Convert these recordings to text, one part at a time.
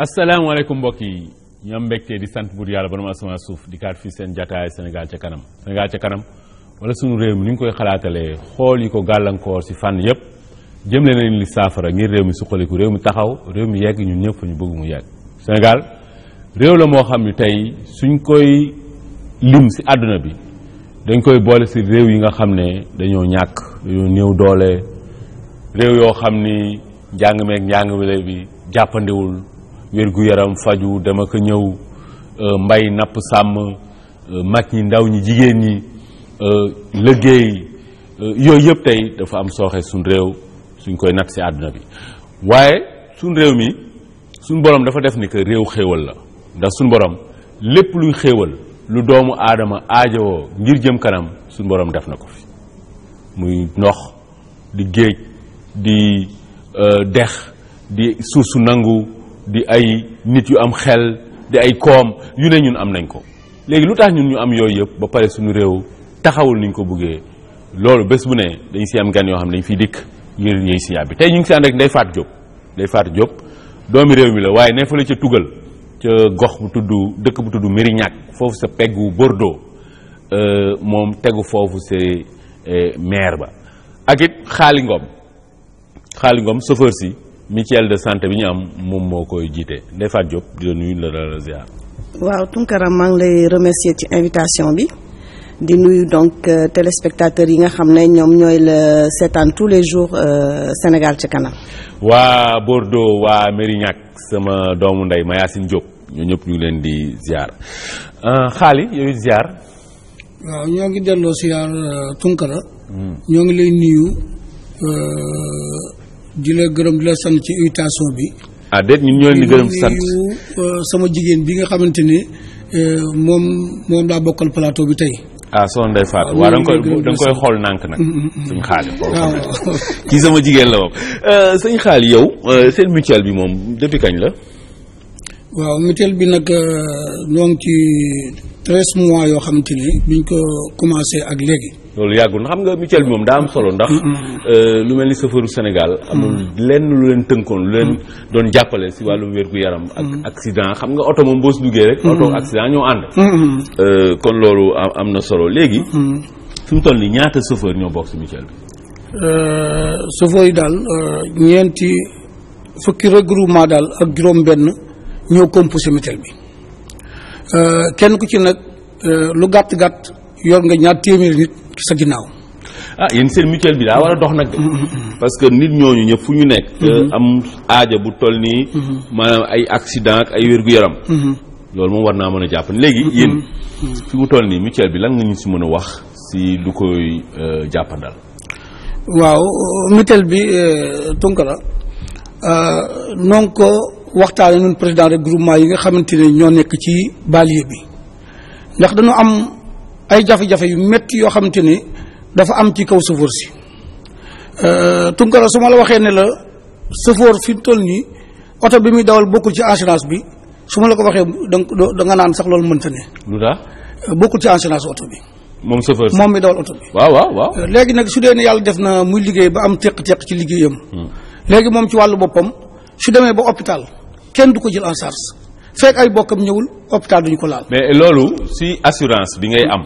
asalaamaaleykum mbokk yi ñu am mbégte di sant buur yàlla borom asamaan suuf di kaat fii seen jataay Sénégal ca kanam Sénégal ca kanam wala sunu réew mi ni ñu koy xalaatalee xool yi ko gàllankoor si fànn yëpp jëmle nañ li saafara ngir réew mi suqaliku réew mi taxaw réew mi yegg ñun ñëpp ñu bëgg mu yegg. Sénégal réew la moo xam ni tey suñ koy lim si àdduna bi dañ koy boole si réew yi nga xam ne dañoo ñàkk dañoo néew doole réew yoo xam ni njàng meeg njàngale bi jàppandiwul wér-gu-yaram faju dama ko ñëw mbay napp sàmm mag ñi ndaw ñi jigéen ñi liggéey yooyu yëpp tey dafa am sooxe suñ réew suñ koy natt si àdduna bi waaye suñ réew mi suñ borom dafa def ni que réew xéewal la ndax suñ borom lépp luy xéewal lu doomu aadama aajowoo ngir jëm kanam suñ borom def na ko fi muy ndox di géej di dex di suuf su nangu di ay nit yu am xel di ay koom yu ne ñun am nañ ko léegi lu tax ñun ñu am yooyu yëpp ba pare suñu réew taxawul niñ ko bëggee loolu bés bu ne dañ si am gan yoo xam ne dañ fiy dikk ngir ñëy si yàbbi tey ñu ngi si ànd rek Ndeye Fatou Diop doomi réew mi la waaye ne fa la ca tugal ca gox bu tudd dëkk bu tudd Mérignac foofu sa peggu Bordeaux moom tegu foofu c'est maire ba ak it Xaali Ngom chauffeur si mutuelle de santé bi ñu am moom moo koy jiite Ndeye Fatou Diop di la nuyu la ziar. waaw Tunkara maa ngi lay remercier ci invitation bi di nuyu donc téléspectateurs yi nga xam ne ñoom ñooy la seetaan tous les jours Sénégal ci kanam. waa Bordeaux waa Mérignac sama doomu ndey Mayacine Diop ñoo ñëpp ñu ngi leen di ziar xaali yow ziar. waaw ñoo ngi delloo ziar Tunkara. ñoo ngi lay nuyu. di la gërëm di la sant ci invitation bi. ah déet ñun ñoo leen di gërëm sant sama jigéen bi nga xamante ni moom laa bokkal plateau bi tey. soxna Ndeye Fatou waaw da nga koy xool nànk nag. suñ xaali waaw kii sama jigéen la moom. sëñ xaali yow seen mutuelle bi moom depuis kañ la. waaw mutuelle bi nag ñoo ngi ci 13 mois yoo xamante ni biñ ko commencé ak léegi. loolu yàggul xam nga mutuelle bi moom daa am solo ndax lu mel ni chauffeuru Sénégal amul lenn lu leen tënkoon lu leen doon jàppale si wàllum wér-gu-yaram ak accident xam nga oto moom boo si duggee rek oto accident ñoo ànd kon loolu am na solo léegi fi mu toll nii ñaata chauffeur ñoo bokk si mutuelle bi chauffeur yi daal ñeenti fukki regroupement daal ak juróom benn ñoo composé mutuelle bi kenn ku ci nag lu gàtt-gàtt yor nga ñaar téeméeri nit ci sa ginnaaw. yéen seen mutuelle bi daa war a dox nag de parce que nit ñooñu ñëpp fu ñu nekk am aaja bu toll nii maanaam ay accident ak ay wér-gu-yaram loolu moom war naa mën a jàpp léegi yéen fi mu toll nii mutuelle bi lan nga ñu si mën a wax si lu koy jàppandal. waaw mutuelle bi Tunkara noo ngi ko waxtaane ñun président de groupement yi nga xamante ne ñoo nekk ci banlieue bi ndax dañoo am ay jafe-jafe yu métti yoo xamante ni dafa am ci kaw chauffeur si Tunkara su ma la waxee ne la chauffeur fi toll nii oto bi muy dawal bokkul ci assurance bi su ma la ko waxee da nga naan sax loolu mënta ne. lu tax bokkul ci assurance oto bi. moom chauffeur si moom mi dawal oto bi. waaw. léegi nag su dee ne yàlla def na muy liggéey ba am teq-teq ci liggéeyam. léegi moom ci wàllu boppam su demee ba hôpital kenn du ko jël en charge fekk ay bokkam ñëwul hôpital duñu ko laal. mais loolu si assurance bi ngay am.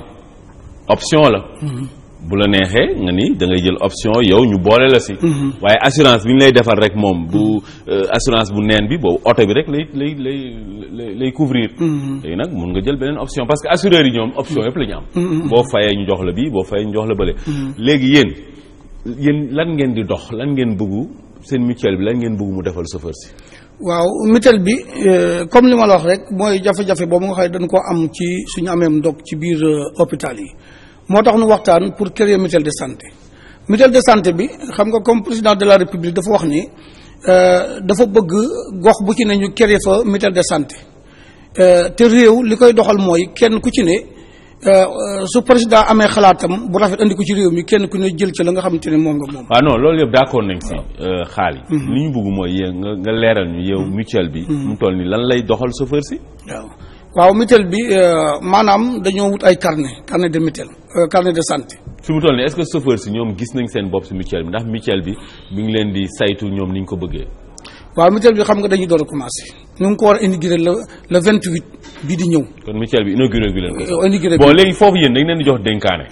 option la bu la neexee nga ni da ngay jël option yow ñu boole la si waaye assurance bi ñu lay defal rek moom bu assurance bu neen bi boobu oto bi rek lay couvrir léegi nag mun nga jël beneen option parce que assureurs yi ñoom option yëpp la ñu am boo fayee ñu jox la bii boo fayee ñu jox la bële léegi yéen lan ngeen di dox lan ngeen bëggu seen mutuelle bi lan ngeen bëggu mu defal chauffeur si. waaw mutuelle bi comme li ma la wax rek mooy jafe-jafe boobu nga xam ne dañ koo am ci suñu amee ndog ci biir hôpital yi moo tax nu waxtaan pour créer mutuelle de santé. mutuelle de santé bi xam nga comme président de la république dafa wax ni dafa bëgg gox bu ci ne ñu créer fa mutuelle de santé te réew li koy doxal mooy kenn ku ci ne su président amee xalaatam bu rafet andi ko ci réew mi kenn ku ne jël ci la nga xamante ne moom nga moom. waaw non loolu yëpp d'accord nañ si xaali li ñu bëgg mooy yéen nga leeral ñu yow mutuelle bi. mu toll ni lan lay doxal chauffeur si. waaw mutuelle bi maanaam dañoo wut ay carnet de mutuelle carnet de santé. fi mu toll nii est-ce que chauffeur si ñoom gis nañ seen bopp si mutuelle bi ndax mutuelle bi mi ngi leen di saytu ñoom ni ñu ko bëggee. waaw mutuelle bi xam nga dañuy door a commencé ñu ngi ko war a inaugurer le 28 bii di ñëw. kon mutuelle bi inauguré gu leen ko. inauguré bon léegi foofu yéen dañ leen di jox dénkaane.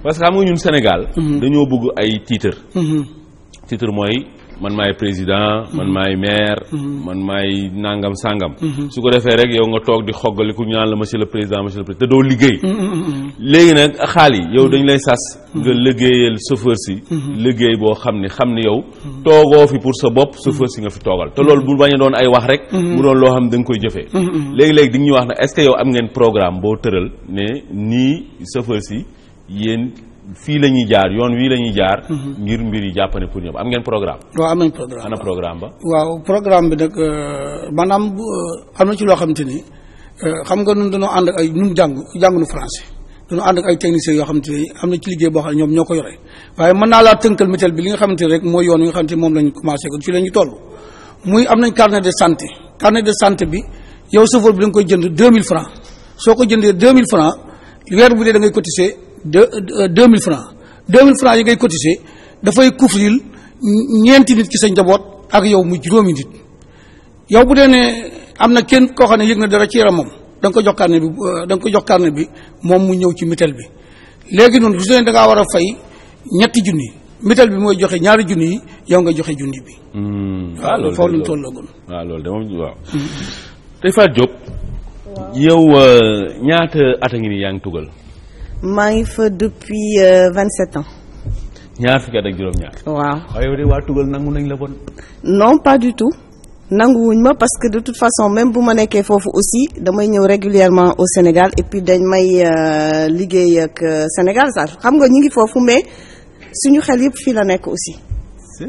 parce que xam nga ñun Sénégal. dañoo bëgg ay titre. titre mooy man maay président man maay maire. man maay nangam sangam. su ko defee rek yow nga toog di xoggaliku ñu naan la monsieur le président te doo liggéey. léegi nag xaal yi yow dañ lay sas. nga liggéeyal chauffeur si. liggéey boo xam ne yow. toogoo fi pour sa bopp chauffeur si nga fi toogal te loolu bu bañ a doon ay wax rek. mu doon loo xam ne da nga koy jëfee. léegi-léegi di nga ñu wax ne est-ce que yow am ngeen programme boo tëral ne nii chauffeur si yéen. fii la ñuy jaar yoon wii la ñuy jaar. ngir mbir yi jàppane pour ñoom am ngeen programme. waaw am nañ programme ana programme ba. waaw programme bi nag maanaam am na ci loo xamante ni xam nga ñun dañoo ànd ak ay ñun jànguñu français dañoo ànd ak ay techniciens yoo xamante ni am na ci liggéey boo xam ne ñoom ñoo ko yore waaye mën naa laa tënkal mutuelle bi li nga xamante ni rek mooy yoon wi nga xamante ni moom lañ commencé ko fii la ñu toll. muy am nañ carnet de santé bi yow chauffeur bi da nga koy jënd 2000 francs soo ko jëndee 2000 francs weer bu dee da ngay cotiser 2000 francs 2000 francs yi ngay cotiser dafay couvrir ñeenti nit ki sa njaboot ak yow mu juróomi nit yow bu dee ne am na kenn koo xam ne yëg na dara ci yaramam da nga ko jox carnet bi moom mu ñëw ci mutuelle bi léegi noonu bu dee da ngaa war a fay ñetti junni mutuelle bi mooy joxe ñaari junni yi yow nga joxe junni bi. waaw loolu foofu lañ tollagul. waaw loolu de moom waaw. tey Fatou Diop. yow ñaata at a ngi nii yaa ngi tugal. maa ngi fa depuis 27 ans. ñaar fukki at ak juróom-ñaar. waaw waaye yow de waa tugal nangu nañ la bon. non pas du tout nanguwuñ ma parce que de toute façon même bu ma nekkee foofu aussi damay ñëw régulièrement au Sénégal et puis dañ may liggéey ak Sénégal sax xam nga ñu ngi foofu mais suñu xel yëpp fii la nekk aussi.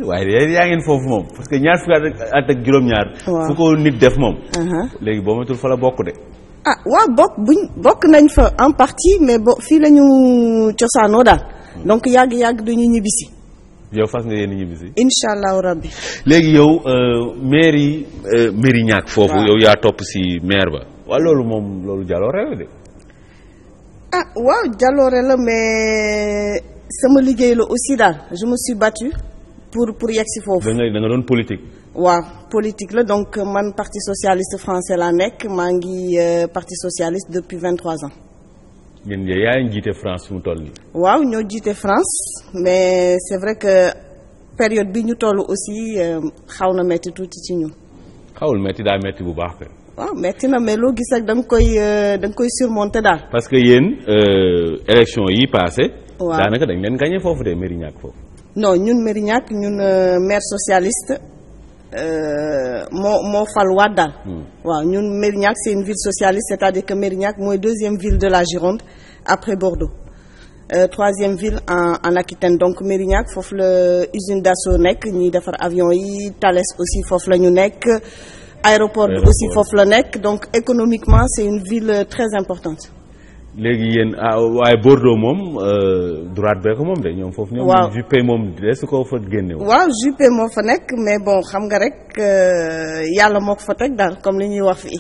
waaye yaa ngeen foofu moom parce que ñaar fukki at ak juróom-ñaar. waaw fu ko nit def moom. léegi boo matul fa la bokk de. ah waaw bokk nañ fa en partie mais fii la ñu cosaanoo daal donc yàgg duñu ñibbisi. yow fas nga yéen ñibbisi. incha allahu rabbi. léegi yow mairie Mérignac foofu. yow yaa topp si maire ba. waaw loolu jaloore la de. ah waaw jaloore la mais sama liggéey la aussi daal je me suis battue pour yegg si foofu. da nga doon politique. waaw politique la donc man parti socialiste français laa nekk maa ngi parti socialiste depuis 23 ans. ngeen yaa ngi jiite France fi mu toll nii. waaw ñoo jiite France mais c'est vrai que période bi ñu toll aussi xaw na metti tuuti ci ñun. xawul metti daa metti bu baax kay. waaw metti na mais loo gis ak da nga koy surmonter daal. parce que yéen élection yi passé. waaw daanaka dañ leen gagné foofu de Mérignac foofu. non ñun Mérignac ñun maire socialiste. moo falwaat daal. waaw ñun Mérignac c'est une ville socialiste c'est-à-dire que Mérignac mooy deuxième ville de la Gironde après Bordeaux troisième ville en Aquitaine donc Mérignac foofu la usine d'Assaut nekk ñiy defar avion yi Thales aussi foofu la ñu nekk aéroport bi aussi foofu la nekk donc économiquement c'est une ville très importante. léegi yéen waaye Bordeaux moom droite bee ko moom de ñoom foofu. waaw ñoom Juppé moom de su ko fa génne woon. waaw Juppé moo fa nekk mais bon xam nga rek yàlla moo ko fa teg daal comme li ñuy wax fii.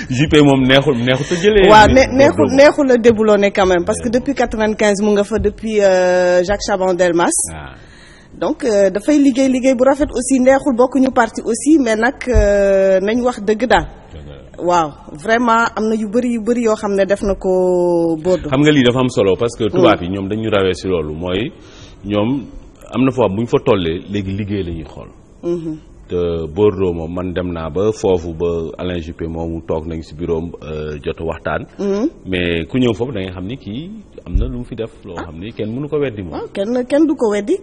Juppé moom neexut a jëlee. waaw neexul a déboulonné quand même parce que depuis 95 mu nga fa depuis Jacques Chaban-Delmas. donc dafay liggéey bu rafet aussi neexul bokkuñu parti aussi mais nag nañ wax dëgg daal. waaw vraiment am na yu bëri yoo xam ne def na ko Bordeaux. xam nga lii dafa am solo parce que tubaab yi ñoom dañu rawee si loolu mooy ñoom am na foo bu ñu fa tollee léegi liggéey la ñuy xool. te Bordeaux moom man dem naa ba foofu ba Alain Juppé moomu toog nañ si bureau jot waxtaan. mais ku ñëw foofu da nga xam ni kii am na lu mu fi def. loo xam ni kenn mënu ko weddi moom. waaw kenn du ko weddi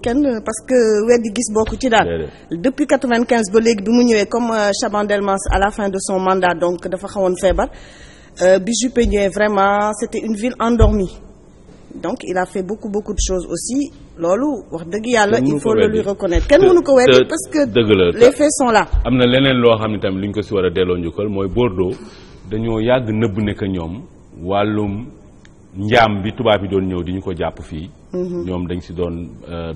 parce que weddi gis bokk ci daal. depuis 95 ba léegi bi mu ñëwee comme Chaban-Delmas à la fin de son mandat donc dafa xawoon feebar bi Juppé ñëwee vraiment c'était une ville endormie. donc il a fait beaucoup de choses aussi loolu wax dëgg yàlla il faut le lui reconnaître kenn mënu ko weddi parce que les faits sont là. am na leneen loo xam ne tamit lu ñu ko si war a delloo njukkal mooy Bordeaux dañoo yàgg nëbb ne que ñoom wàllum njaam bi tubaab yi doon ñëw di ñu ko jàpp fii. ñoom dañ si doon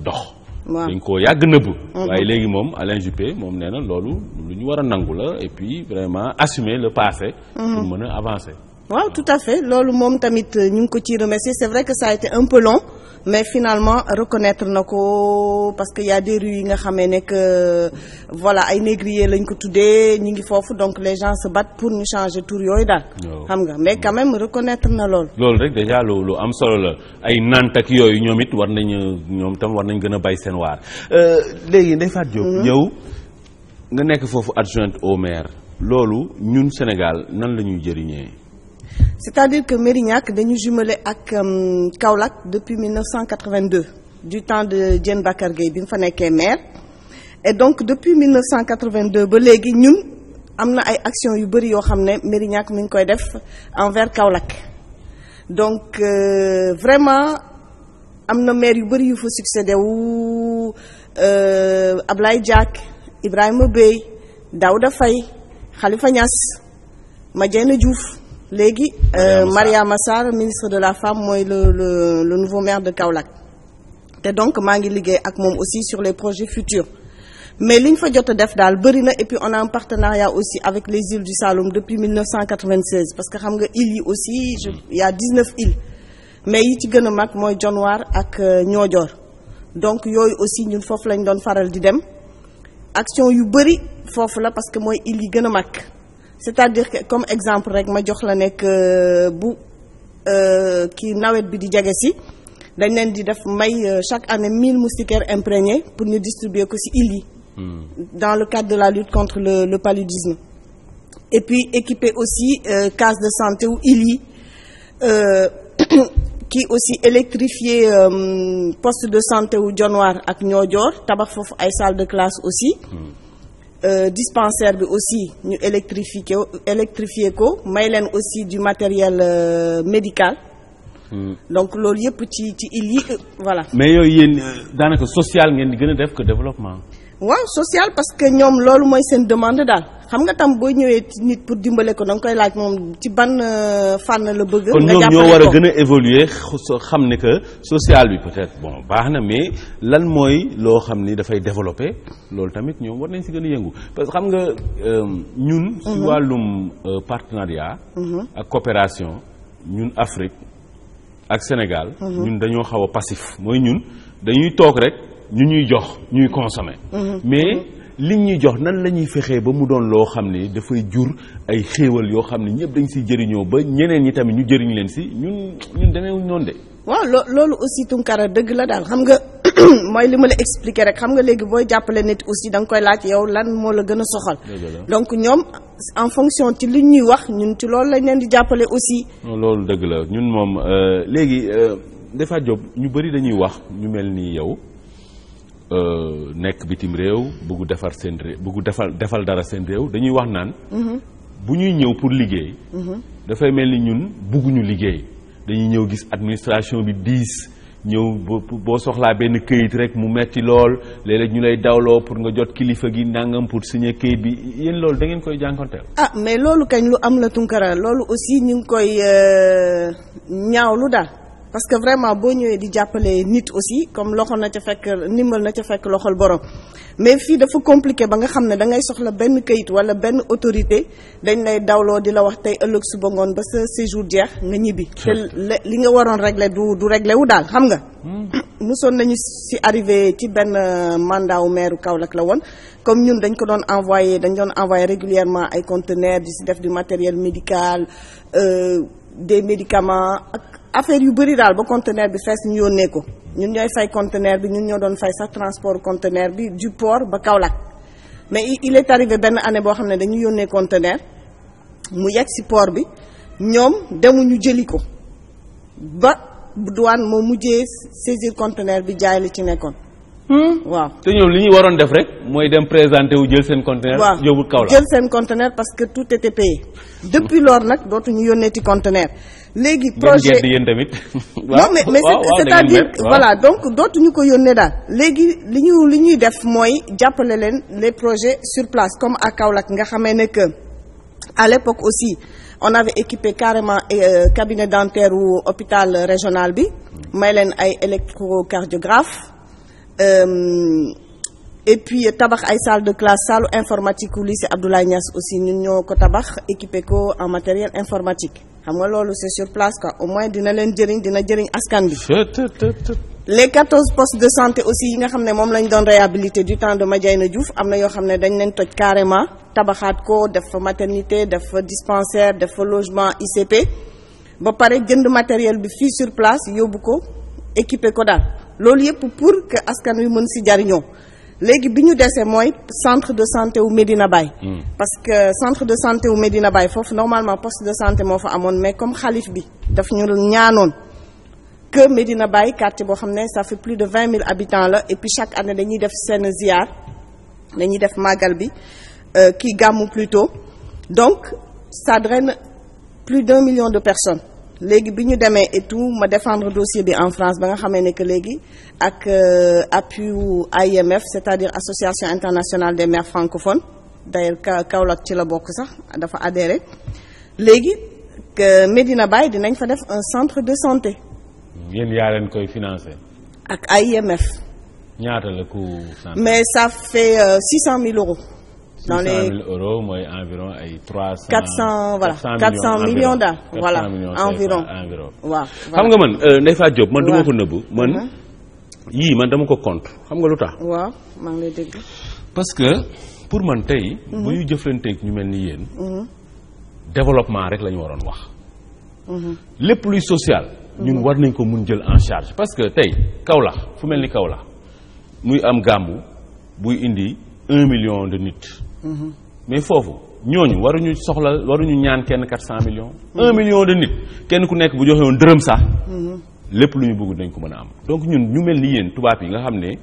dox. waaw dañ koo yàgg nëbb. waaye léegi moom Alain Juppé moom nee na loolu lu ñu war a nangu la et puis vraiment assumer le passé. pour mën a avancer. waaw tout à fait loolu moom tamit ñu ngi ko ciy remercier c'est vrai que ça a été un peu long mais finalement reconnaître na ko parce que y a des rues yi nga xamee ne que voilà ay négriers lañ ko tuddee ñi ngi foofu donc les gens se battent pour ñu changer tur yooyu daal. xam nga mais quand même reconnaître na lool. loolu rek déjà lu am solo la ay nant ak yooyu ñoom it war nañ gën a bay seen waar léegi Ndeye Fatou Diop. yow nga nekk foofu adjointe au maire loolu ñun Sénégal nan la ñuy jëriñee. c'est-à-dire que Mérignac dañu jumelé ak Kaolack depuis 1982 du temps de Diène Bakar Gueye bi mu fa nekkee maire et donc depuis 1982 ba léegi ñun am na ay actions yu bëri yoo xam ne Mérignac mi ngi koy def envers Kaolack donc vraiment am na maire yu bëri yu fa succédé wu Ablaye Diack Ibrahima Bey Daouda Faye Khalifa Niass Madiène Diouf léegi Mariama Sarr ministre de la femme mooy le nouveau maire de Kaolack te donc maa ngi liggéey ak moom aussi sur les projets futurs mais li ñu fa jot a def daal bëri na et puis on a un partenariat aussi avec les îles du Saloum depuis 1996 parce que xam nga îles yi aussi il y a 19 îles mais yi ci gën a mag mooy Dionewar ak Niodior donc yooyu aussi ñun foofu lañ doon faral di dem action yu bëri foofu la parce que mooy îles yi gën a mag c'est-à-dire que comme exemple rek ma jox la nekk bu kii nawet bi di jege si dañ leen di def may chaque année 1000 moustiquaires imprégnés pour ñu distribuer ko ci îles yi dans le cadre de la lutte contre le paludisme et puis équiper aussi case de santé ou îles yi kii aussi électrifier poste de santé wu Dionewar ak Niodior tabax foofu ay salle de classe aussi dispensaire bi aussi ñu électrifier ko may leen aussi du matériel médical donc loolu yëpp ci îles yi voilà. mais yooyu yéen daanaka social ngeen di gën a def que développement. waaw social parce que ñoom loolu mooy seen demande daal xam nga tam boo ñëwee nit pour dimbale ko da nga koy laaj moom ci ban fànn la bëgg. kon ñoom ñoo war a gën a évoluer xam ne que social bi peut-être bon baax na mais lan mooy loo xam ni dafay développer loolu tamit ñoom war nañ si gën a yëngu parce que xam nga ñun. si wàllum partenariat. ak coopération ñun Afrique ak Sénégal. ñun dañoo xaw a passif mooy ñun dañuy toog rek ñu ñuy jox ñuy consommer. mais liñ ñuy jox nan la ñuy fexee ba mu doon loo xam ne dafay jur ay xéewal yoo xam ne ñëpp dañ siy jëriñoo ba ñeneen ñi tamit ñu jëriñ leen si ñun demeewuñ noonu de. waaw loolu aussi Tunkara dëgg la daal xam nga mooy li ma la expliquer rek xam nga léegi booy jàppale nit aussi da nga koy laaj yow lan moo la gën a soxal. donc ñoom en fonction ci li ñuy wax ñun ci loolu lañ leen di jàppale aussi. loolu dëgg la ñun moom léegi Ndeye Fatou Diop ñu bëri dañuy wax ñu mel ni yow. nekk bitim réew bëggu defar seen réew bëggu defal dara seen réew dañuy wax naan bu ñuy ñëw pour liggéey dafay mel ni ñun bëgguñu liggéey dañuy ñëw gis administration bi diis ñëw boo soxlaa benn këyit rek mu metti lool léeg-léeg ñu lay dawloo pour nga jot kilifa gi nangam pour signer këyit bi yéen loolu da ngeen koy jànkonteel. mais loolu kañ lu am la Tunkara loolu aussi ñu ngi koy ñaawlu daal parce que vraiment boo ñëwee di jàppale nit aussi comme loxo na ca fekk ndimbal na ca fekk loxol borom mais fii dafa compliqué ba nga xam ne da ngay soxla benn këyit wala benn autorité dañ lay dawloo di la wax tey ëllëg suba ngoon ba sa séjour jeex nga ñibbi. te li nga waroon régler du régler wu daal xam nga. mosoon nañu si arrivé ci benn mandat wu maire Kaolack la woon comme ñun dañ doon envoyé régulièrement ay conteneurs di si def du matériel médical des médicaments ak affaire yu bëri daal ba conteneur bi fees ñu yónnee ko ñun ñooy fay conteneur bi ñun ñoo doon fay sax transport conteneur bi du port ba Kaolack mais il est arrivé benn année boo xam ne dañu yónnee conteneur mu yegg si port bi ñoom demuñu jëli ko ba douane moo mujjee saisir conteneur bi jaay li ci nekkoon. waaw te ñoom li ñu waroon def rek mooy dem présenter wu jël seen conteneur. yóbbu Kaolack jël seen conteneur parce que tout était payé depuis lors nag dootuñu yónneeti conteneur. léegi projet yéen tamit. non mais c'est-à-dire voilà donc dootuñu ko yónnee daal léegi li ñuy def mooy jàppale leen les projets sur place comme à Kaolack nga xamee ne que à l'époque aussi on avait équipé carrément cabinet dentaire ou hôpital régional bi may leen ay électrocardiographe et puis tabax ay salle de classe salle informatique u lycée Abdoulaye Niass aussi ñun ñoo ko tabax équipé ko en matériel informatique xam nga loolu c'est sur place quoi au moins dina leen jëriñ dina jëriñ askan bi. les 14 postes de santé aussi yi nga xam ne moom lañ doon réhabilité du temps de Madiayna Diouf am na yoo xam ne dañ leen toj carrément tabaxaat ko def fa maternité def fa dispensaire def fa logement ICP ba pare jënd matériel bi fii sur place yóbbu ko équipé ko daal loolu yëpp pour que askan wi mën si jariñoo léegi bi ñu desee mooy centre de santé wu Medina Baye. parce que centre de santé wu Medina Baye foofu normalement poste de santé moo fa amoon mais comme xalif bi daf ñu ñaanoon que Medina Baye quartier boo xam ne ça fait plus de 20 000 habitants la et puis chaque année dañuy def seen ziar dañuy def màggal bi kii gàmmu plutôt donc ça draine plus d'1 million de personnes léegi bi ñu demee et tout ma défendre dossier bi en France ba nga xamee ne que léegi ak appui wu IMF c'est-à-dire Association internationale des maires francophones d'ailleurs Kaolack ci la bokk sax dafa adhéré léegi que Medina Baye dinañ fa def un centre de santé. yéen yaa leen koy financé. ak IMF. ñaata la coût santé. mais ça fait 600 000 euros. dans 600 les 000 euros mooy environ ay 300. 400 voilà 400 millions daal. voilà environ waaw. xam nga man Ndeye Fatou Diop man du ma ko nëbb man yii man dama ko compte xam nga lu tax. waaw maa ngi lay dégg. parce que pour man tey. bu ñu jëflanteeg ñu mel ni yéen. développement rek la ñu waroon wax. lépp luy social. ñun war nañ ko mun jël en charge parce que tey Kaolack fu mel ni Kaolack muy am gàmbu buy indi 1 million de nit. mais foofu ñooñu waruñu ñaan kenn 400 millions. 1 million de nit kenn ku nekk bu joxe woon dërëm sax. lépp lu ñu bëgg dañ ko mën a am. donc ñun ñu mel ni yéen tubaab yi nga xam ne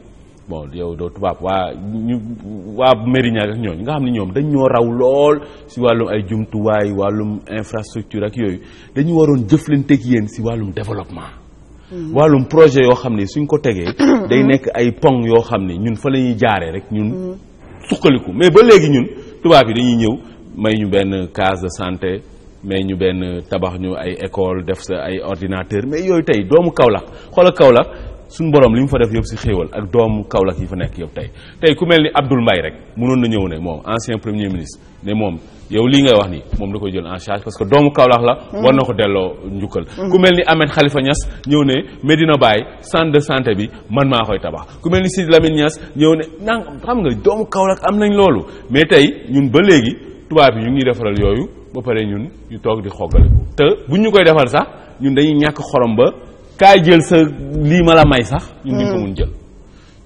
bon yow doo tubaab waa Mérignac ak ñooñu nga xam ne ñoom dañ ñoo raw lool si wàllum ay jumtuwaay wàllum infrastructure ak yooyu dañu waroon jëflanteeg yéen si wàllum développement. wàllum projet yoo xam ne suñ ko tegee. day nekk ay pont yoo xam ne ñun fa la ñuy jaaree rek ñun. suqaliku mais ba léegi ñun tubaab yi dañuy ñëw may ñu benn case de santé may ñu benn tabax ñu ay école def sa ay ordinateur mais yooyu tey doomu Kaolack xoolal Kaolack suñu borom li mu fa def yëpp si xéewal ak doomu Kaolack yi fa nekk yëpp tey ku mel ni Abdoul Mbaye rek mënoon na ñëw ne moom ancien premier ministre ne moom yow lii ngay wax nii moom da koy jël en charge parce que doomu Kaolack la war na ko delloo njukkal ku mel ni Ahmed Khalifa Niass ñëw ne Medina Baye centre de santé bi man maa koy tabax ku mel ni Sidi Lamine Niass ñëw ne nang xam nga doomu Kaolack am nañ loolu mais tey ñun ba léegi tubaab yi ñu ngi defaral yooyu ba pare ñun ñu toog di xoggaliku te buñ ñu koy defal sax ñun dañuy ñàkk xorom ba kaay jël sa lii ma la may sax ñun duñ ko mun jël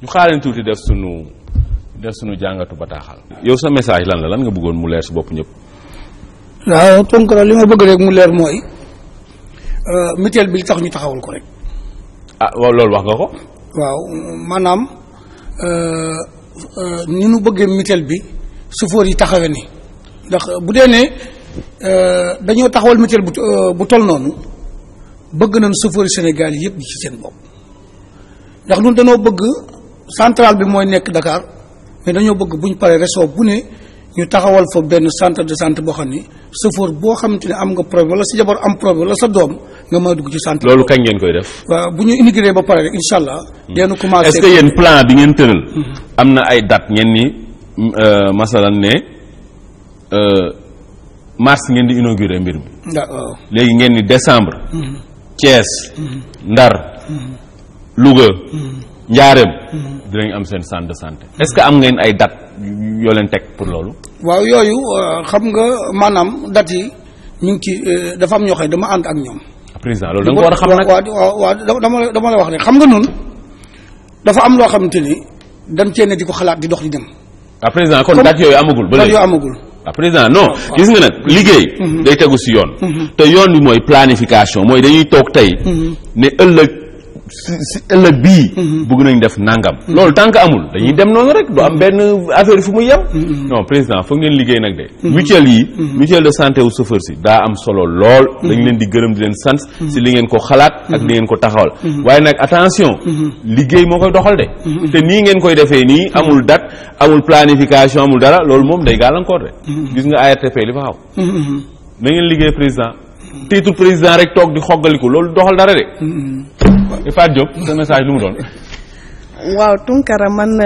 ñu xaareen tuuti def sunu jàngatu bataaxal. yow sa message lan nga bëggoon mu leer si bopp ñëpp. waaw Tounkara li ma bëgg rek mu leer mooy mutuelle bi li tax ñu taxawal ko rek. ah waaw loolu wax nga ko. waaw maanaam ni nu bëggee mutuelle bi chauffeur yi taxawee ni ndax bu dee ne dañoo taxawal mutuelle bu toll noonu bëgg nañ chauffeur Sénégal yëpp ci seen bopp ndax ñun dañoo bëgg centrale bi mooy nekk Dakar. mais dañoo bëgg bu ñu paree réseau bu ne ñu taxawal fa benn centre de santé boo xam ni chauffeur boo xamante ne am nga problème wala sa jabar am problème wala sa doom nga mën a dugg ci centre. loolu kañ ngeen koy def. waaw bu ñu inauguré ba pare rek incha allah. dinañu commencé est-ce que yéen plan bi ngeen tëral. am na ay date ngeen ni masalan ne mars ngeen di inauguré mbir mi. waaw léegi ngeen ni décembre. Thiès. Ndar. Louga. Njaareem dinañ am seen centre de santé est-ce que am ngeen ay date yoo leen teg pour loolu. waaw yooyu xam nga maanaam date yi ñu ngi ci dafa am ñoo xam ne dama ànd ak ñoom. président loolu da nga ko war a xam nag. waaw dama la wax ne xam nga noonu dafa am loo xamante ni dañ cee ne di ko xalaat di dox di dem. waaw président kon date yooyu amagul. ba léegi date yooyu amagul. waaw président non gis nga nag liggéey. day tegu si yoon. te yoon bi mooy planification mooy dañuy toog tey. ne ëllëg. si ëllëg bii bëgg nañ def nangam loolu tant que amul dañuy dem noonu rek du am benn affaire yi fu muy yem non président foog ngeen liggéey nag de mutuelle yi mutuelle de santé wu chauffeur si daa am solo lool dañ leen di gërëm di leen sant si li ngeen ko xalaat ak li ngeen ko taxawal waaye nag attention liggéey moo koy doxal de te nii ngeen koy defee nii amul date amul planification amul dara loolu moom day gàllankoor de gis nga ARTP li fa xaw na ngeen liggéey président titre président rek toog di xoggaliku loolu doxal dara de Fatou Diop sa message lu mu doon. waaw Tounkara man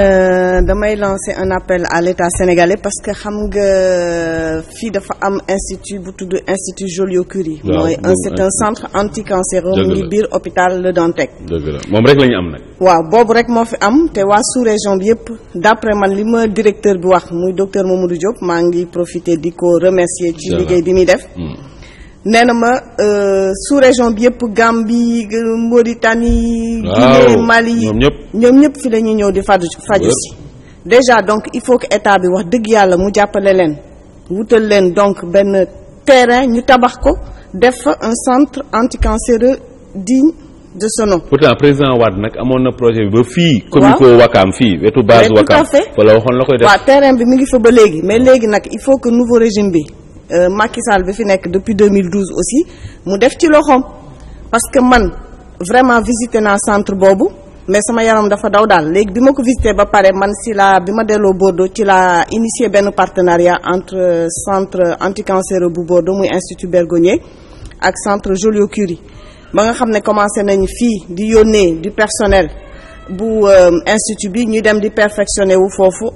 damay lancer un appel à l'État sénégalais parce que xam nga fii dafa am institut bu tudd institut Joliot-Curie. mooy c'est un centre anticancéreux mu ngi biir hôpital Le Dantec. dëgg la moom rek la ñu am nag. waaw boobu rek moo fi am te waa sous-région bi yëpp d'après man li ma directeur bi wax muy docteur Mamadou Diop maa ngi profiter di ko remercier ci liggéey bi muy def. nee na ma sous-région bi yëpp Gambie Mauritanie. Guinée Mali ñoom ñëpp fi la ñuy ñëw di faju si. déjà donc il faut que état bi wax dëgg yàlla mu jàppale leen wutal leen donc benn terrain ñu tabax ko def fa un centre anticancéreux digne de ce nom. pourtant président Wade nag amoon na projet bi ba fii. comico Wakaam fii wetu base Wakaam. fa la waxoon la koy def. waaw terrain bi mi ngi fa ba léegi mais léegi nag il faut que nouveau régime bi. Macky Sall bi fi nekk depuis 2012 aussi mu def ci loxoom parce que man vraiment visité naa centre boobu mais sama yaram dafa daw daal léegi bi ma ko visité ba pare man bi ma delloo Bordeaux ci la initié benn partenariat entre centre anticancéreux bu Bordeaux muy institut Bergonié ak centre Joliot-Curie ba nga xam ne commencé nañu fii di yónnee du personnel bu institut bi ñuy dem di perfectionner wu foofu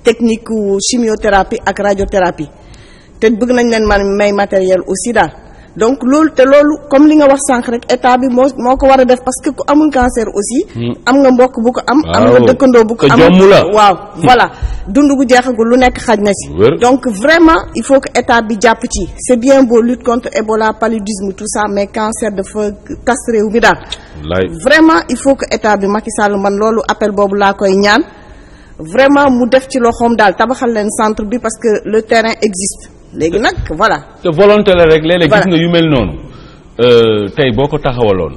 technique chimiothérapie ak radiothérapie te bëgg nañ leen man may matériel aussi daal donc loolu comme li nga wax sànq rek état bi moo ko war a def parce que ku amul cancer aussi. am nga mbokk bu ko am. am nga dëkkandoo bu ko am waaw voilà dund bu jeexagul lu nekk xaj na ci. donc vraiment il faut que état bi jàpp ci c'est bien beau lutte contre Ebola paludisme tout ça mais cancer dafa tas réew mi daal. vraiment il faut que état bi Macky Sall man loolu appel boobu laa koy ñaan. vraiment mu def ci loxoom daal tabaxal leen centre bi parce que le terrain existe léegi nag voilà. te volonté la rek léeg-léeg gis nga yu mel noonu tey boo ko taxawaloon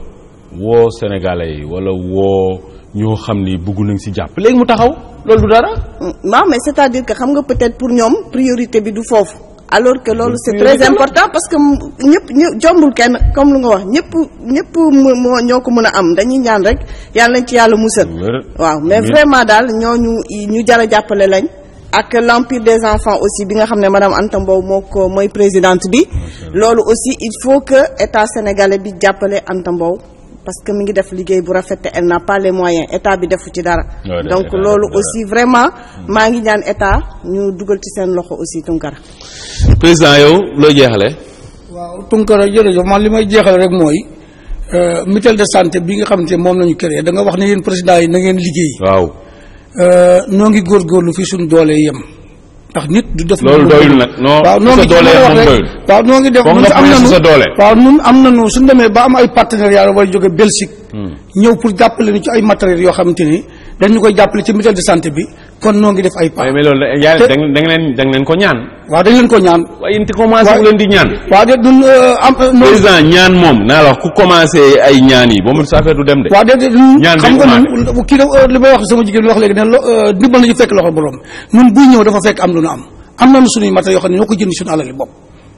woo Sénégalais yi wala woo ñoo xam ni bëgg nañ ci jàpp léegi mu taxaw loolu du dara. waaw mais c'est-à-dire que xam nga peut-être pour ñoom priorité bi du foofu. alors que loolu c'est très important parce que ñëpp jombul kenn comme lu nga wax ñëpp ñoo ko mën a am dañuy ñaan rek yàlla nañ ci yàlla musal. waaw mais vraiment daal ñu jar a jàppale lañ. ak l'empire des enfants aussi bi nga xam ne madame Anta Mbow mooy présidente bi. loolu aussi il faut que état sénégalais bi jàppale Anta Mbow parce que mi ngi def liggéey bu rafet te elle n'a pas les moyens état bi defu ci dara. donc loolu aussi vraiment maa ngi ñaan état ñu dugal ci seen loxo aussi Tounkara. président yow looy jeexale. waaw Tounkara jërëjëf man li may jeexale rek mooy mutuelle de santé bi nga xamante ne moom la ñu créé da nga wax ne yéen président yi na ngeen liggéey. waaw. noo ngi góorgóorlu fi suñu doole yem. ndax nit du def. loolu doyul nag waaw noo ngi waaw noo ngi def ñun am nañu waaw ñun am nañu suñu demee ba am ay partenariat war a jóge Belgique. ñëw pour jàppale ni ci ay matériels yoo xamante ni dañu koy jàppale ci mutuelle de santé bi kon noo ngi def ay pas. mais loolu da nga leen ko ñaan. waaw dañ leen ko ñaan. waaye yéen commencé wu leen di ñaan. waaw de ñun am. président ñaan moom naa la wax ku commencé ay ñaan yi boobu sa affaire du dem de. waaw de ñaan xam nga ñun kii li may wax sama jigéen bi wax léegi ne ndimbal nañu fekk loxo borom ñun buy ñëw dafa fekk am lu nu am nañu suñuy matériels yoo xam ne ñoo ko jënd suñu alal yi bopp.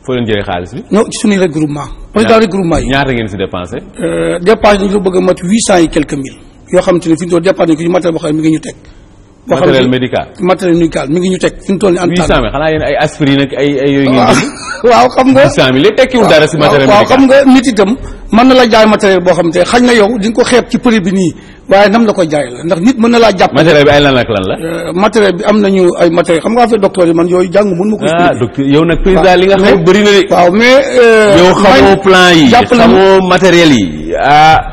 foo leen jëlee xaalis bi. non ci suñuy regroupement. président regroupement yi ñaata ngeen si dépensé. dépense dañu ko bëgg a mat 800 et quelques mille yoo xam te ne fi ñu toll dépense nañu ko ci matériel boo xam ne mi ngi ñu teg. matériel médical. matériel médical mi ngi ñu teg fi ñu toll nii. 800 000 xanaa yéen ay aspirine ak ay yooyu ngeen jënd. waaw xam nga 800 000 léegi tekkiwul dara si matériel médical. waaw xam nga nit itam mën na la jaay matériel boo xam te xañ na yow di nga ko xeeb ci prix bi nii waaye nam la koy jaay la ndax nit mën na laa jàpp. matériel bi ay lan ak lan la. matériel bi am nañu ay matériel xam nga affaire docteur yi man yooyu jàng mën ma ko. docteur yow nag président li nga xam bëri na de. waaw mais. yow xamoo plan yi xamoo matériel yi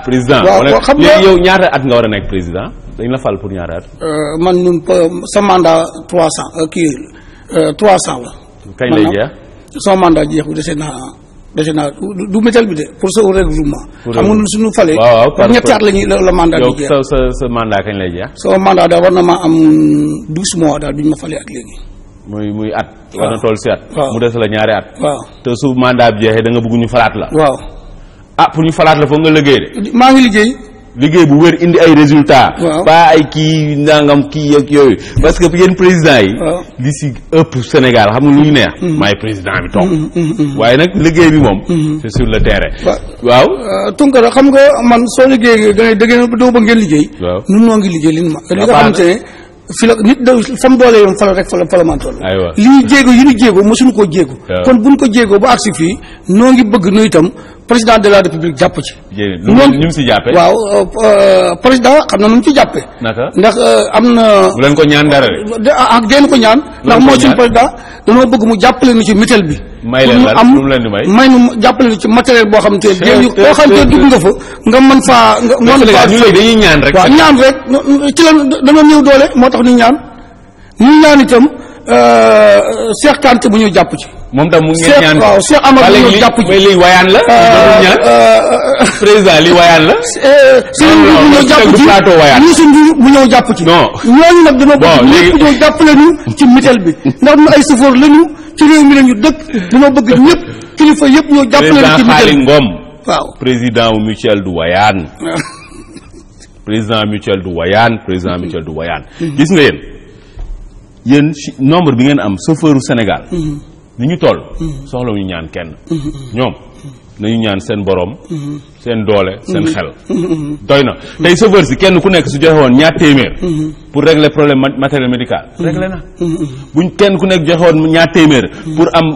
président. waaw xam nga yow ñaata at nga war a nekk président dañ la fal pour ñaata at. man ñun sa mandat 300 la. kañ lay jeex. sama mandat jeexu dese naa du métal bi de pour sa regroupement. xam nga suñu falee. waaw par ñetti at la mandat bi jeex. yow sa mandat kañ lay jeex. sama mandat daal war na maa am 12 mois daal bi ñu ma falee ak léegi. muy at. war na toll si at. waaw mu des la ñaari at. waaw te su mandat bi jeexee da nga bëgg ñu falaat la. waaw. pour ñu falaat la foog nga liggéey de. maa ngi liggéey. liggéey bu wér indi ay résultats. waaw pas ay kii nangam kii ak yooyu. parce que yéen président yi. li si ëpp Sénégal xam nga lu ñu neex. maay président bi toog. waaye nag liggéey bi moom. c'est sur le terrain. waaw. Tounkara xam nga man soo liggéey da ngeen doo ba ngeen liggéey. waaw ñun noo ngi liggéey li nga xamante ne fi la nit da fam doole yoon fa la rek fa la mantool li ñu jéego yi ñu jéego mosuñu koo jéego kon buñ ko jéego ba agsi fii noo ngi bëgg nu itam président de la république jàpp ci. ñu mu si jàppee. waaw président xam na nu mu ci jàppee. naka ndax am na. bu leen ko ñaan dara de. génn ko ñaan. ndax moo suñu président dañoo bëgg mu jàppale nu ci mutuelle bi. may leen lan lu mu leen di may nu jàppale nu ci matériel boo xam te ne. koo xam te dugg nga fa nga mën faa. nga mën faa ñu dañuy ñaan rek. waaw ñaan rek ci la dañoo ñëw doole moo tax ñu ñaan itam Cheikh Kanté bu ñëw jàpp ci. moom tam mu ngi ñaan waaw Cheikh Amadou bu ñëw jàpp ci. mais lii wayaan la. président li wayaan la. Serigne Ndour bu ñëw jàpp ci Youssou Ndour bu ñëw jàpp ci. non ñooñu nag dina bëgg ñëpp ñëw jàppale ñu ci mutuelle bi ndax ñu ay chauffeur lañu ci réew mi lañu dëkk dina bëgg ñëpp kilifa yëpp ñëw jàppale ñu ci mutuelle bi. Ngom waaw président mutuelle du wayaan. président mutuelle du wayaan. gis nga yéen nombre bi ngeen am chauffeur Sénégal. ni ñu toll. soxla wu ñu ñaan kenn. ñoom nañu ñaan seen borom. seen doole seen xel. doy na tey chauffeur si kenn ku nekk su joxe woon ñaar téeméer. pour régler problème matériel médical. régler na. buñ kenn ku nekk joxe woon ñaar téeméer. pour am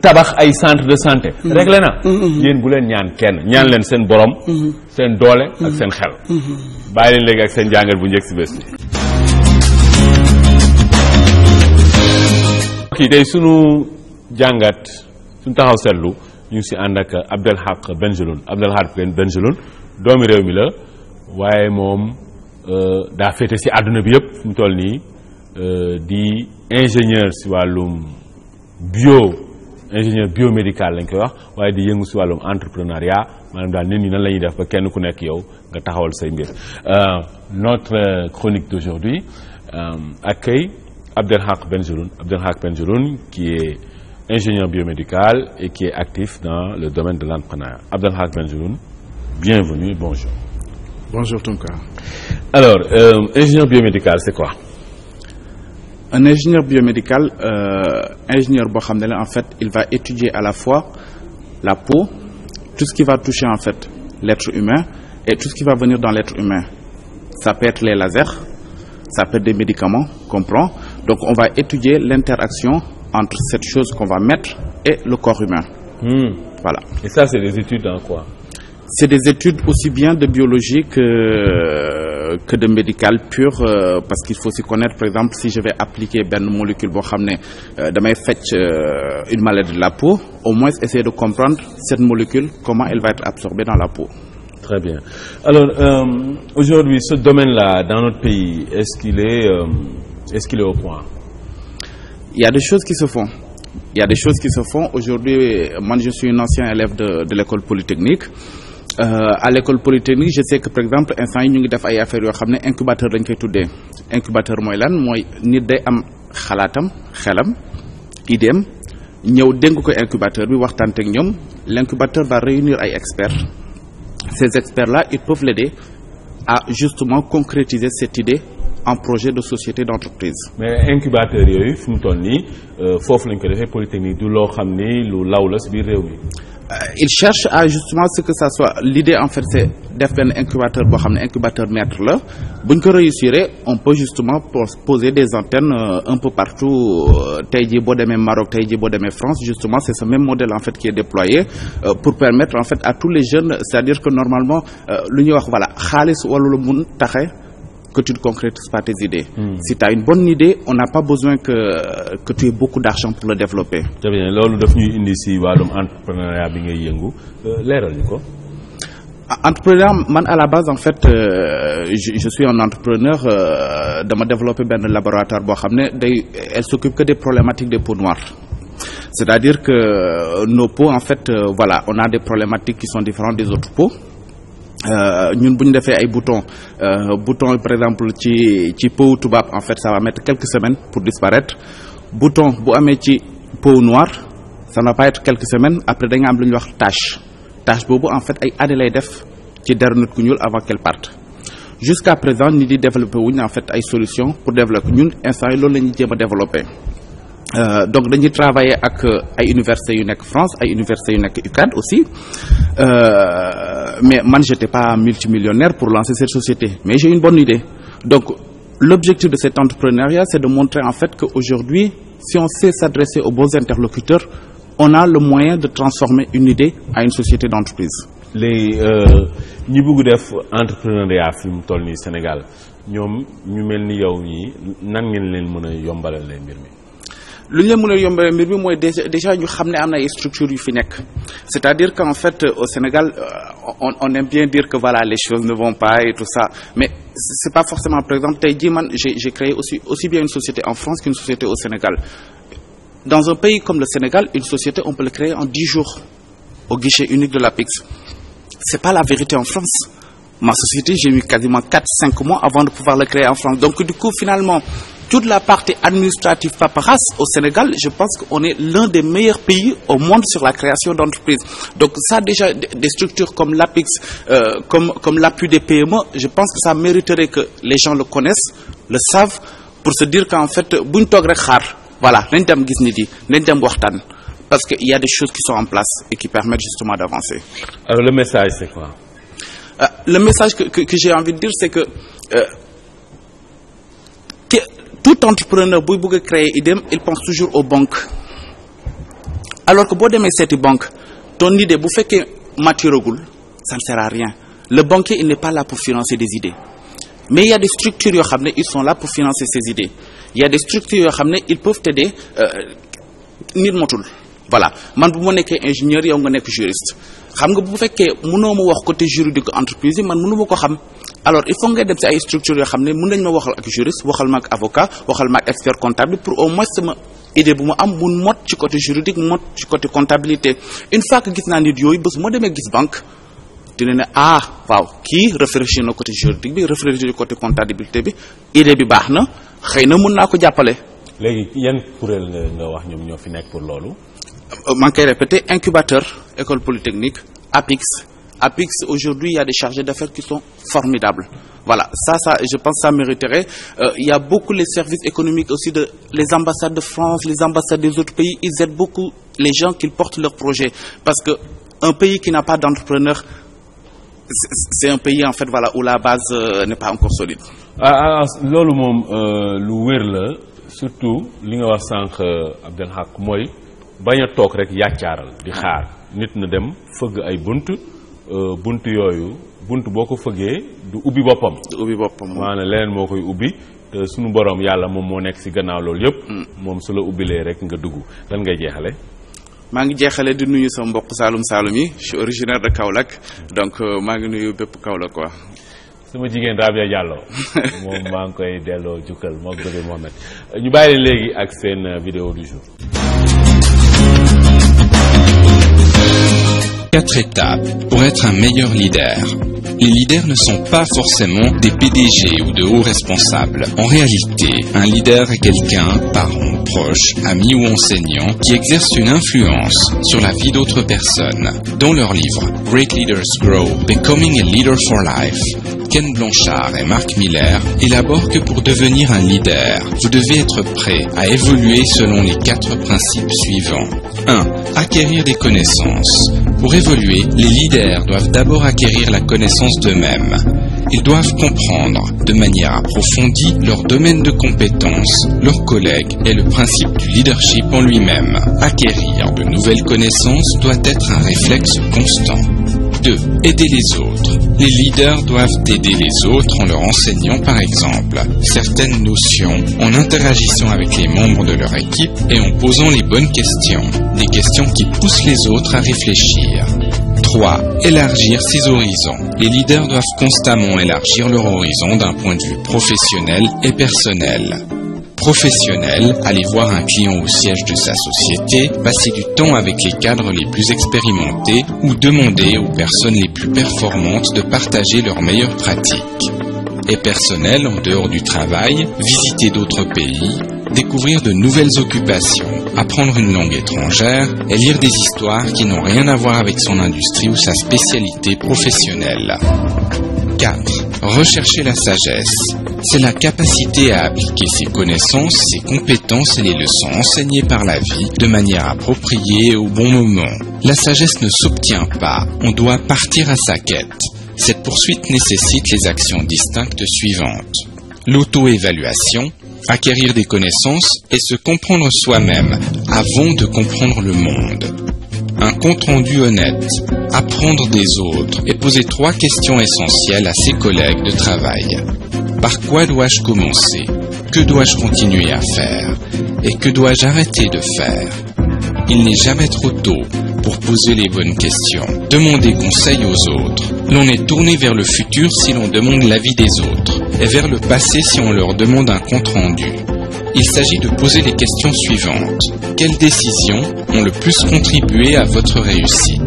tabax ay centre de santé. régler na. yéen bu leen ñaan kenn ñaan leen seen borom. seen doole ak seen xel. bàyyi leen léegi ak seen jàngat bu njëkk si bés bi. kii tey sunu jàngat suñu taxaw seetlu ñu ngi si ànd ak Abdelhaq Bengelloune doomi réew mi la waaye moom daa féete si àdduna bi yëpp fu mu toll nii di ingénieur si wàllum ingénieur biomédical lañ koy wax waaye di yëngu si wàllum entrepreneuriat maanaam daal nit ñi nan la ñuy def ba kenn ku nekk yow nga taxawal say mbir. Notre chronique d'aujourd'hui accueille Abdelhaq Bengelloune qui est ingénieur biomédical et qui est actif dans le domaine de l'entrepreneuriat. Abdelhaq Bengelloune, bienvenue, bonjour. Bonjour Tonka. Alors, ingénieur biomédical, c'est quoi? Un ingénieur biomédical, ingénieur boo xam ne la en fait il va étudier à la fois la peau, tout ce qui va toucher en fait l'être humain et tout ce qui va venir dans l'être humain. Ça peut être les lasers, ça peut être des médicaments qu'on prend. Donc on va étudier l'interaction entre cette chose qu'on va mettre et le corps humain. Voilà. Et ça, c'est des études en quoi? C'est des études aussi bien de biologie que de médical pur, parce qu'il faut s'y connaître. Par exemple, si je vais appliquer une molécule boo xam ne damay fecc une maladie de la peau, au moins essayer de comprendre cette molécule, comment elle va être absorbée dans la peau. Très bien. Alors, aujourd'hui, ce domaine-là, dans notre pays, est-ce qu'il est au point? Il y a des choses qui se font. Aujourd'hui, moi, je suis un ancien élève de l'école polytechnique. À l'école polytechnique, je sais que par exemple instant yi ñu ngi def ay affaires yoo xam ne incubateur lañ koy tuddee. Incubateur mooy lan mooy nit day am xalaatam xelam idéem ñëw dénk ko incubateur bi waxtaan ak ñoom. L'incubateur va réunir ay experts. Ces experts-là, ils peuvent l'aider à justement concrétiser cette idée en projet de société d'entreprise. Mais incubateur yooyu fu mu toll nii foofu lañ ko defee polytechnique du loo xam ni lu law la si biir réew mi. Il cherche à justement ce que ça soit. L'idée en fait c'est def benn incubateur boo xam ne incubateur maître la buñ ko réussir on peut justement poser des antennes un peu partout. Tey jii boo demee Maroc, tey jii boo demee France, justement c'est ce même modèle en fait qui est déployé pour permettre en fait à tous les jeunes, c'est-à-dire que normalement lu ñuy wax voilà xaalis wala lu mun taxe que tu ne concrétises pas tes idées. Si tu as une bonne idée, on n'a pas besoin que tu aies beaucoup d'argent pour le développer. Très bien, loolu daf ñuy indi si wàllum entrepreneuriat bi ngay yëngu leeral ñu ko. Entrepreneur man à la base en fait je suis un entrepreneur dama développer benn laboratoire boo xam ne elle s'occupe que des problématiques des peaux noires. C'est-à-dire que nos peaux en fait voilà, on a des problématiques qui sont différentes des autres peaux. Ñun bu ñu defee ay bouton par exemple ci peau tubaab en fait ça va mettre quelques semaines pour disparaître. Bouton bu amee ci peau noire ça ne va pas être quelques semaines, après da nga am lu ñuy wax tache boobu en fait ay années lay def ci deru nit ku ñuul avant qu'elle parte. Jusqu'à présent nit di développé wuñ en fait ay solutions pour développer. Ñun instant yi loolu la ñuy jéem a développé. Donc dañuy travailler ak ay universités yu nekk France, ay universités yu nekk UCAD aussi. Mais man j'étais pas multimillionnaire pour lancer cette société, mais j'ai une bonne idée. Donc l'objectif de cet entrepreneuriat, c'est de montrer en fait qu'aujourd'hui, si on sait s'adresser aux bons interlocuteurs, on a le moyen de transformer une idée à une société d'entreprise. léegi ñi bëgg def entrepreneuriat fi mu toll nii Sénégal ñoom ñu mel ni yow ñii nan ngeen leen mën a yombalal leen mbir mi. lu ñu leen mën a yombalal mbir mi mooy déjà ñu xam ne am na ay structures yu fi nekk, c'est-à-dire qu'en fait au Sénégal on aime bien dire que voilà les choses ne vont pas et tout ça, mais c'est pas forcément. Par exemple tey jii man j'ai créé aussi bien une société en France qu'une société au Sénégal. Dans un pays comme le Sénégal, une société on peut le créer en 10 jours au guichet unique de l'APIX. C'est pas la vérité en France. Ma société, j'ai mis quasiment 4-5 mois avant de pouvoir le créer en France. Donc du coup, finalement, toute la partie administrative paperasse au Sénégal, je pense qu'on est l'un des meilleurs pays au monde sur la création d'entreprises. Donc ça, déjà, des structures comme l'APIX, comme l'appui des PME, je pense que ça mériterait que les gens le connaissent, le savent, pour se dire qu'en fait, buñ toog rek xaar, voilà, nañ dem gis nit yi, nañ dem waxtaan. Parce qu'il y a des choses qui sont en place et qui permettent justement d'avancer. Alors le message, c'est quoi? Le message que j'ai envie de dire, c'est que tout entrepreneur buy bëgg a créer idée, il pense toujours aux banques. Alors que boo demee seeti banque, ton idée bu fekkee maturagul, ça ne sert à rien. Le banquier, il n'est pas là pour financer des idées. Mais il y a des structures yoo xam ne ils sont là pour financer ces idées. Il y a des structures yoo xam ne ils peuvent t'aider. Nit motul. Voilà, man bu ma nekkee ingénieur yow nga nekk juriste, xam nga bu fekkee mënoo ma wax côté juridique entreprise yi man mënu ma ko xam. Alors il faut nga dem ci ay structures yoo xam ne mën nañ ma waxal ak juriste, waxal ma ak avocat, waxal ma ak expert comptable pour au moins sama idée bu ma am mun mot ci côté juridique, mot ci côté comptabilité. Une fois que gis naa nit yooyu bés moo demee gis banque dina ne waaw kii réfléchir na côté juridique bi, réfléchir côté comptabilité bi, idée bi baax na, xëy na mën naa ko jàppale. léegi yan kuréel nga wax ñoom ñoo fi nekk pour loolu. maa ngi koy répéter, incubateur école polytechnique, APIX aujourd'hui il y a des chargés d'affaires qui sont formidables. Voilà, ça je pense ça mériterait. Il y a beaucoup les services économiques aussi de les ambassades de France, les ambassades des autres pays, ils aident beaucoup les gens qui portent leurs projets, parce que un pays qui n'a pas d'entrepreneur, c'est un pays en fait voilà où la base n'est pas encore solide. loolu moom lu wér la, surtout li nga wax sànq Abdel Haq mooy bañ a toog rek yàccaaral di xaar nit na dem fëgg ay bunt yooyu bunt boo ko fëggee du ubbi boppam. maanaam leneen moo koy ubbi te sunu borom yàlla moom moo nekk ci gannaaw loolu yëpp. moom su la ubbilee rek nga dugg. lan ngay jeexale? maa ngi jeexale di nuyu sa mbokk Saalum yi, je suis originaire de Kaolack, donc maa ngi nuyu bépp Kaolack quoi. sama jigéen Rabia Diallo moom maa ngi koy delloo jukkal moo bébé Mohamed. ñu bàyyi leen léegi ak seen vidéo du jour. 4 étapes pour être un meilleur leader. Les leaders ne sont pas forcément des PDG ou de hauts responsables. En réalité, un leader est quelqu'un, parent, proche, ami ou enseignant, qui exerce une influence sur la vie d'autres personnes. Dans leur livre « Great Leaders Grow, Becoming a Leader for Life », Ken Blanchard et Mark Miller élaborent que pour devenir un leader, vous devez être prêt à évoluer selon les 4 principes suivants. 1. Acquérir des connaissances. Pour évoluer, les leaders doivent d'abord acquérir la connaissance d'eux-mêmes. Ils doivent comprendre de manière approfondie leur domaine de compétences, leurs collègues et le principe du leadership en lui-même. Acquérir de nouvelles connaissances doit être un réflexe constant. 2. Aider les autres. Les leaders doivent aider les autres en leur enseignant par exemple certaines notions, en interagissant avec les membres de leur équipe et en posant les bonnes questions, des questions qui poussent les autres à réfléchir. 3. Élargir ses horizons. Les leaders doivent constamment élargir leur horizon d'un point de vue professionnel et personnel. Professionnel, aller voir un client au siège de sa société, passer du temps avec les cadres les plus expérimentés ou demander aux personnes les plus performantes de partager leurs meilleures pratiques. Et personnel, en dehors du travail, visiter d'autres pays, découvrir de nouvelles occupations, apprendre une langue étrangère et lire des histoires qui n'ont rien à voir avec son industrie ou sa spécialité professionnelle. 4. Rechercher la sagesse. C'est la capacité à appliquer ses connaissances, ses compétences et les leçons enseignées par la vie de manière appropriée au bon moment. La sagesse ne s'obtient pas, on doit partir à sa quête. Cette poursuite nécessite les actions distinctes suivantes. L'auto-évaluation, acquérir des connaissances et se comprendre soi-même avant de comprendre le monde. Un compte-rendu honnête, apprendre des autres et poser 3 questions essentielles à ses collègues de travail. Par quoi dois-je commencer? Que dois-je continuer à faire? Et que dois-je arrêter de faire? Il n'est jamais trop tôt pour poser les bonnes questions. Demander conseil aux autres. L'on est tourné vers le futur si l'on demande l'avis des autres, et vers le passé si on leur demande un compte-rendu. Il s'agit de poser les questions suivantes. Quelles décisions ont le plus contribué à votre réussite?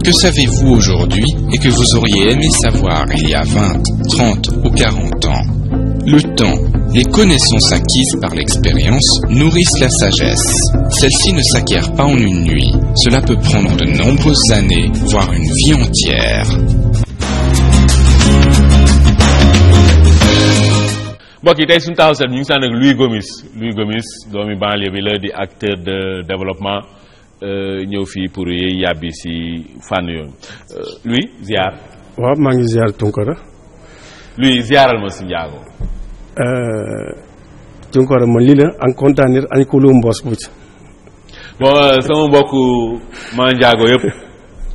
Que savez-vous aujourd'hui et que vous auriez aimé savoir il y a 20, 30 ou 40 ans? Le temps, les connaissances acquises par l'expérience nourrissent la sagesse. Celle-ci ne s'acquiert pas en une nuit. Cela peut prendre de nombreuses années, voire une vie entière. mbokk yi tey suñu taxaw seet ñu ngi sànn ak Louis Gomis doomi banlieue bi la di acteur de développement ñëw fii pour yéey yàbbi si fànn yoon Louis ziar. waaw maa ngi ziar Tunkara. Louis ziaral ma si njaago Tunkara man lii la an kontaanir añ ko lu mboos buuc bon sama mbokk maa njaago yëpp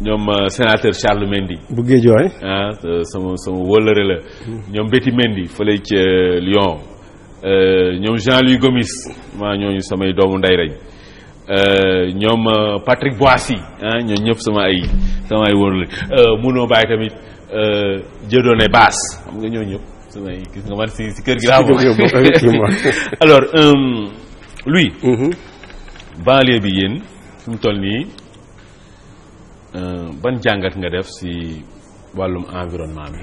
ñoom sénateur Charles Mendy bu Guédiawaye sama wóllëre la ñoom Betty Mendy fële ca Lyon ñoom Jean-Louis Gomis maa ñooñu samay doomu ndey lañ ñoom Patrick Boissy ñoom ñëpp sama ay wóllëre munoo bàyyi tamit Dieudonné Bass xam nga ñoo ñëpp samay gis nga man si kër gi laa alors Louis banlieue bi yéen fu mu toll nii ban jàngat nga def ci wàllum environnement bi.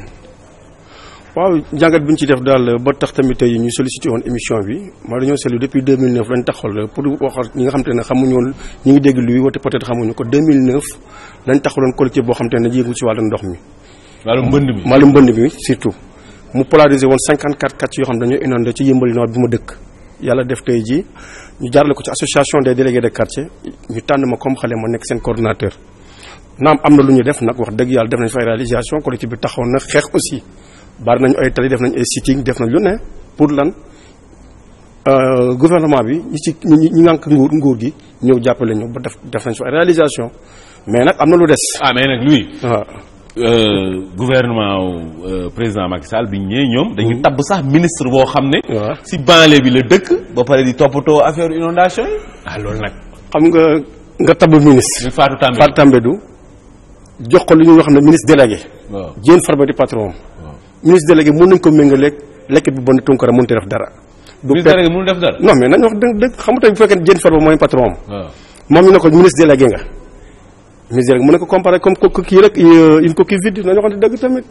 waaw jàngat bi ñu ci def daal ba tax tamit tey ñu sollicité woon émission bi maa dañoo seetlu depuis 2009 lañ taxawal pour wax ñi nga xam te ne xamuñu woon ñi ngi dégg luy wate peut-être xamuñu ko 2009 lañ taxawaloon collectif boo xam te ne yëngu ci wàllu ndox mi. wàllu mbënd bi surtout mu polarisé woon 54 quartiers yoo xam dañoo inondé ci Yeumbeul Nord bi ma dëkk. yàlla def tey ji ñu jaarale ko ci association des délégués de quartier ñu tànn ma comme xale ma nekk seen coordonnateur. naam am na lu ñu def nag wax dëgg yàlla def nañ fay réalisation collectif bi taxaw na xeex aussi bari nañu ay tali def nañ ay sitting def nañ lu ne pour lan gouvernement bi ñi ngànk nguur gi ñëw jàppale ñu ba def nañ fa ay réalisation mais nag am na lu des. mais nag Louis. gouvernement président Macky Sall bi ñëwee ñoom dañu tabb sax ministre boo xam ne. si banlieue bi la dëkk ba pare di toppatoo affaire inondation yi. loolu nag. xam nga tabb ministre. Fatou Tambédou jox ko lu ñuy wax ne ministre délégué. waaw Diène Farba di patron. ministre délégué mën nañ ko méngaleeg lekk bi bon Tunkara mënut a def dara. ministre délégué mënul def dara. non mais nañu wax dëgg xam nga tey bu fekkee Diène Farba mooy patron am. moom ñu ne ko ministre délégué nga. ministre délégué mën na ko comparer comme kii rek une coquille vide nañu waxante dëgg tamit.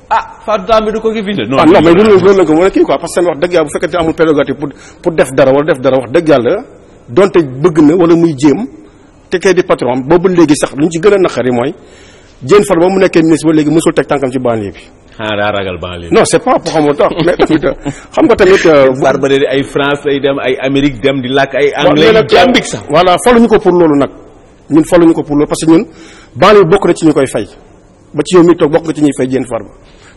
Fatou Tambédou coquille vide. non mais loolu lañ ko mën a kii quoi parce que wax dëgg yàlla bu fekkee amul prérogative pour def dara wala def dara wax dëgg yàlla donte bëgg na wala muy jéem te kay di patron boobu léegi sax lu ñu ci gën a naqari mooy Diène Farba ba mu nekkee ministre ba léegi mësul teg tànkam ci banlieue bi. daa ragal banlieue. non c'est pas pour xamoo tax mais tamit xam nga tamit. Farba de ay France lay dem ay Amérique dem di làkk ay anglais yu jàmbik sax. voilà faluñu ko pour loolu nag ñun faluñu ko pour loolu parce que ñun banlieue bokk na ci ñu koy fay ba ci yow mi toog bokk nga ci ñuy fay Diène Farba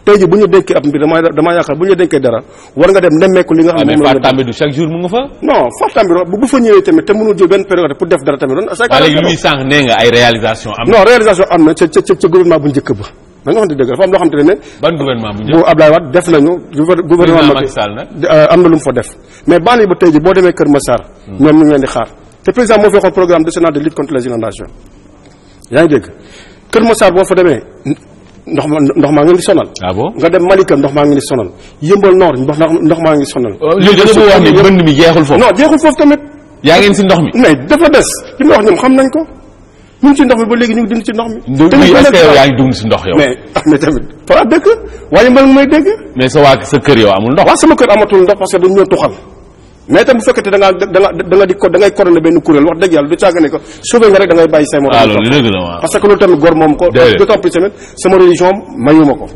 tey jii bu ñu dénkee ab mbir damaa yaakaar bu ñu dénkee dara war nga dem nemmeeku li nga xam ne moom la Fatou Tambédou chaque jour mu nga fa. non Fatou Tambédou bu fa ñëwee tamit te mënul jël benn période pour def dara tamit doon. waaw léegi luy sànq nee nga ay réalisation am na. non réalisation am na ca gouvernement bu njëkk ba dañoo xam ne dëgg dafa am loo xam te ne. ban gouvernement bu njëkk bu Abdoulaye Wade def nañu. gouvernement Macky Sall nag am na lu mu fa def mais banlieue ba tey jii boo demee Kër Massar. ñoom ñu ngi leen di xaar te président moo fi waxoon programme décennal de lutte contre les inondations yaa ngi dégg Kër Massar boo fa demee ndox maa ngi leen di sonal. bon nga dem Malika ndox maa ngi leen di sonal Yeumbeul Nord ndox maa ngi sonal. léegi da nga wax ni mbënd mi jeexul foofu. non jeexul foofu tamit. yaa ngeen si ndox mi. mais dafa des li nga wax ñoom xam nañ ko ñu ngi ci ndox mi ba léegi ñu ngi dund ci ndox mi. tamit est-ce que yow yaa ngi dund si ndox yow. mais tamit fa dëkk waaye mbal may dégg. mais sa kër yow amul ndox. waaw sama kër amatul ndox parce que dañu ñoo tuxal mais tam bu fekkee da ngay coordonné benn kuréel wax dëgg yàlla du caaga ne ko sauvé nga rek da ngay bàyyi say morom. loolu dëgg la waaw. parce que loolu tamit góor moom ko. d'autant plus tamit sama religion mayuma ko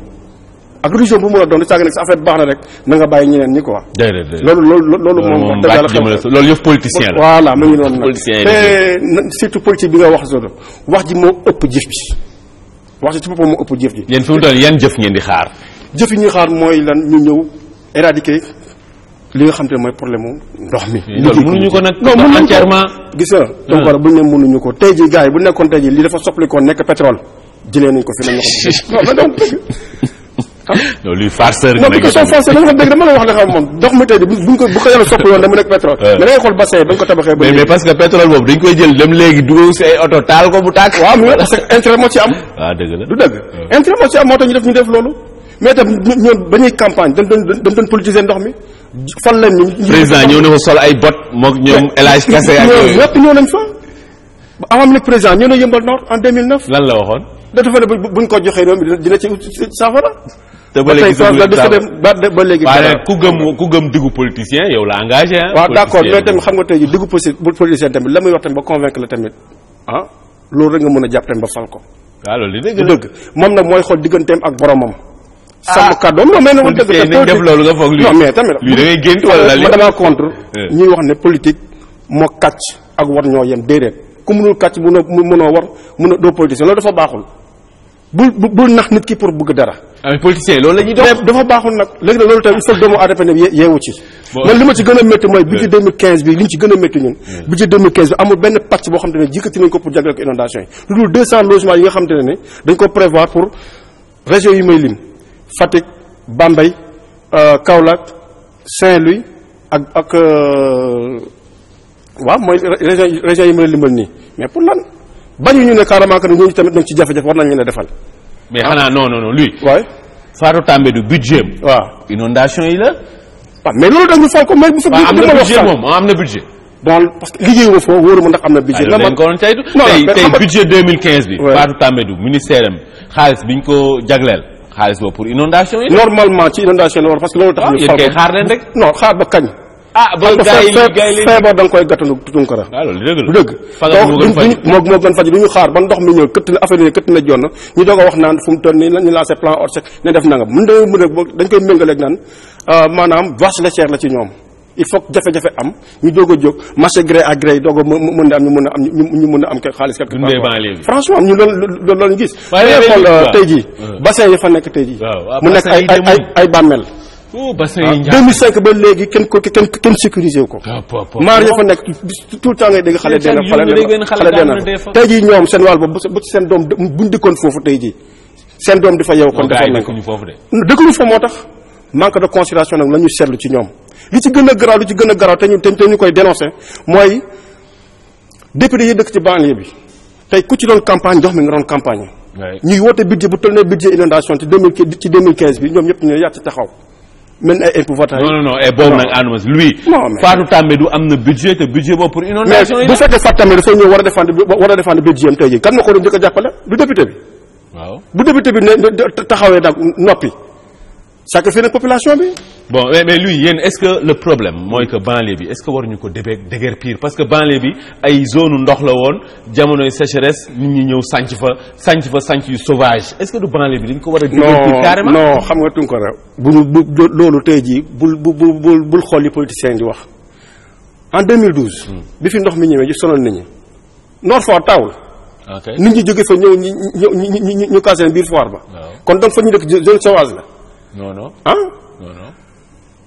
ak religion bu mu la doon du caaga ne sa affaire baax na rek na nga bàyyi ñeneen ñi quoi. loolu moom wax dëgg yàlla loolu yëpp politicien la. voilà mu ngi noonu nag te surtout politique bi nga wax solo wax ji moo ëpp jëf ji wax ji ci boppam moo ëpp jëf ji. yéen fi mu toll yan jëf ngeen di xaar. jëf yi ñuy xaar mooy lan ñu ñëw éradiquer li nga xam te ne mooy problème mu ndox mi. loolu mënuñu ko nag. non mënuñu entièrement. gis nga. donc war bu ñu ne mënuñu ko tey jii gars yi bu nekkoon tey jii li dafa soppali ko nekk pétrole jëlee nañ ko fi nañ la ko. non mais donc. non luy farceur. non question farceur dañu ko dégg dama lay wax ne xam moom ndox mi tey jii bu ko yàlla soppali woon dama nekk pétrole. mais da ngay xool bassin yi dañ ko tabaxee. ba mais parce que pétrole boobu dañ koy jël dem léegi dugal si ay oto taal ko bu tàkk. waaw mais parce que intérêt moo ci am. waaw dëgg la du dëgg. intérêt moo ci am moo tax ñu def loolu. mais tam ñoom ba ñuy campagne dañ doon politiser ndox mi fan lañ ñu. président ñëw na fa sol ay bot moog ñoom El Hadj Kassé ak yooyu ñëpp ñëw nañ fa. avant le président ñëw na Yeumbeul Nord en 2009. lan la waxoon. dafa ne buñ ko joxee réew mi dina ci saafara. te ba léegi ba léegi. waaye ku gëm diggu politicien yow la engagé ah. waaw d'accord mais tamit xam nga tey jii diggu politicien tamit la muy wax tamit ba convaincre la tamit ah loolu rek nga mën a jàpp tamit ba fal ko. waaw loolu di dëgg moom nag mooy xool digganteem ak boromam. sàmm kàddoom non mais nag dëgg nañ def loolu nga foog. non mais tamit lii da ngay gént wala li ma damaa contre. ñuy wax ne politique moo kàcc ak war ñoo yem déedéet ku mënul kàcc mënoo war mën a doo politicien loolu dafa baaxul. bul nax nit ki pour bëgg dara. ah politicien loolu la ñuy dox. dafa baaxul nag léegi nag loolu tamit il faut doomu aadama ne yeewu ci. man li ma ci gën a métti mooy budget 2015 bi li ñu ci gën a métti ñun. budget 2015 bi amul benn pàcc boo xam te ne jikkati nañ ko pour jagleel ko inondation yi lu dul 200 logements yi nga xam te ne dañ ko prévoir pour région yi may lim Fatick Bambey Kaolack Saint-Louis ak waaw mooy région yi may limal nii mais pour lan. bañu ñu ne carrément que ñooñu tamit nañ ci jafe-jafe war nañ leen a defal. mais xanaa non lui. waaye. Fatou Tambédou budget am. waaw inondation yi la. waaw mais loolu dañu fal ko mais bu fa. am na budget moom am na budget. bon parce que liggéeyuma foofu wóoruma ndax am na budget. la man ko doon caytu. tey budget 2015 bi. Fatou Tambédou ministère am xaalis bi ñu ko jagleel. xaalis boobu pour inondation yi. normalement ci inondation la war parce que loolu tax ñu fal ko kay xaar leen rek. non xaar ba kañ. ba gars yi feebar da nga koy gàttandu Tunkara. waaw loolu dëgg la du dëgg. moo gën faj du ñu xaar ba ndox mi ñëw këtt na affaire yi këtt na jonn ñu doog a wax naan fu mu toll nii ñu lancé plan Orsec ne def nangam mën dañ koy méngaleeg naan maanaam vache laitière la ci ñoom il faut que jafe-jafe am ñu doog a jóg marché gré à gré doog a mën a am ñu mën a am xaalis quelque part. franchement ñu loolu lañu gis. waaye xool tey jii bassin yi fa nekk tey jii mu nekk ay bàmmeel. bassin yi 2005 ba léegi kenn sécurisé wu ko. maar ya fa nekk tout le temps ngay dégg xale dee na tey jii ñoom seen wàll boobu bu ci seen doom buñ dëkkoon foofu tey jii seen doom di fa yeewu kon defal nañ ko dëkkuñu fa moo tax manque de considération nag la ñu seetlu ci ñoom li ci gën a garaaw te ñu koy dénoncé mooy député yi dëkk ci banlieue bi tey ku ci doon campagne ndox mi nga doon campagne ñuy woote budget bu toll ne budget inondation ci 2015 bi ñoom ñëpp ñu yàtt ci taxaw mel ni ay impôts non boobu nag ànduma si lui. Fatou Tambédou am na budget te budget boobu pour inondation yi. mais bu fekkee Fatou Tambédou dafay ñëw war a défendre budget am tey jii kan ma ko doon njëkk a jàppale du député bi. waaw bu député bi ne taxawee nag noppi sacrifier na population bi. bon mais lui yéen est-ce que le problème mooy que banlieue bi est-ce que waruñu ko déguerpir parce que banlieue bi ay zone ndox la woon jamonoy sécheresse nit ñi ñëw sànc yu sauvage est-ce que du banlieue bi dañ ko war a déguerpir carrément. non xam nga Tunkara bu loolu tey jii bul xool li politiciens di wax en 2012. bi fi ndox mi ñëwee ji sonal nit ñi Nord Foire tawul. nit ñi jóge fa ñëw ñu casé biir foire ba. kon donc fa ñu dëkk zone sauvage la. non ah.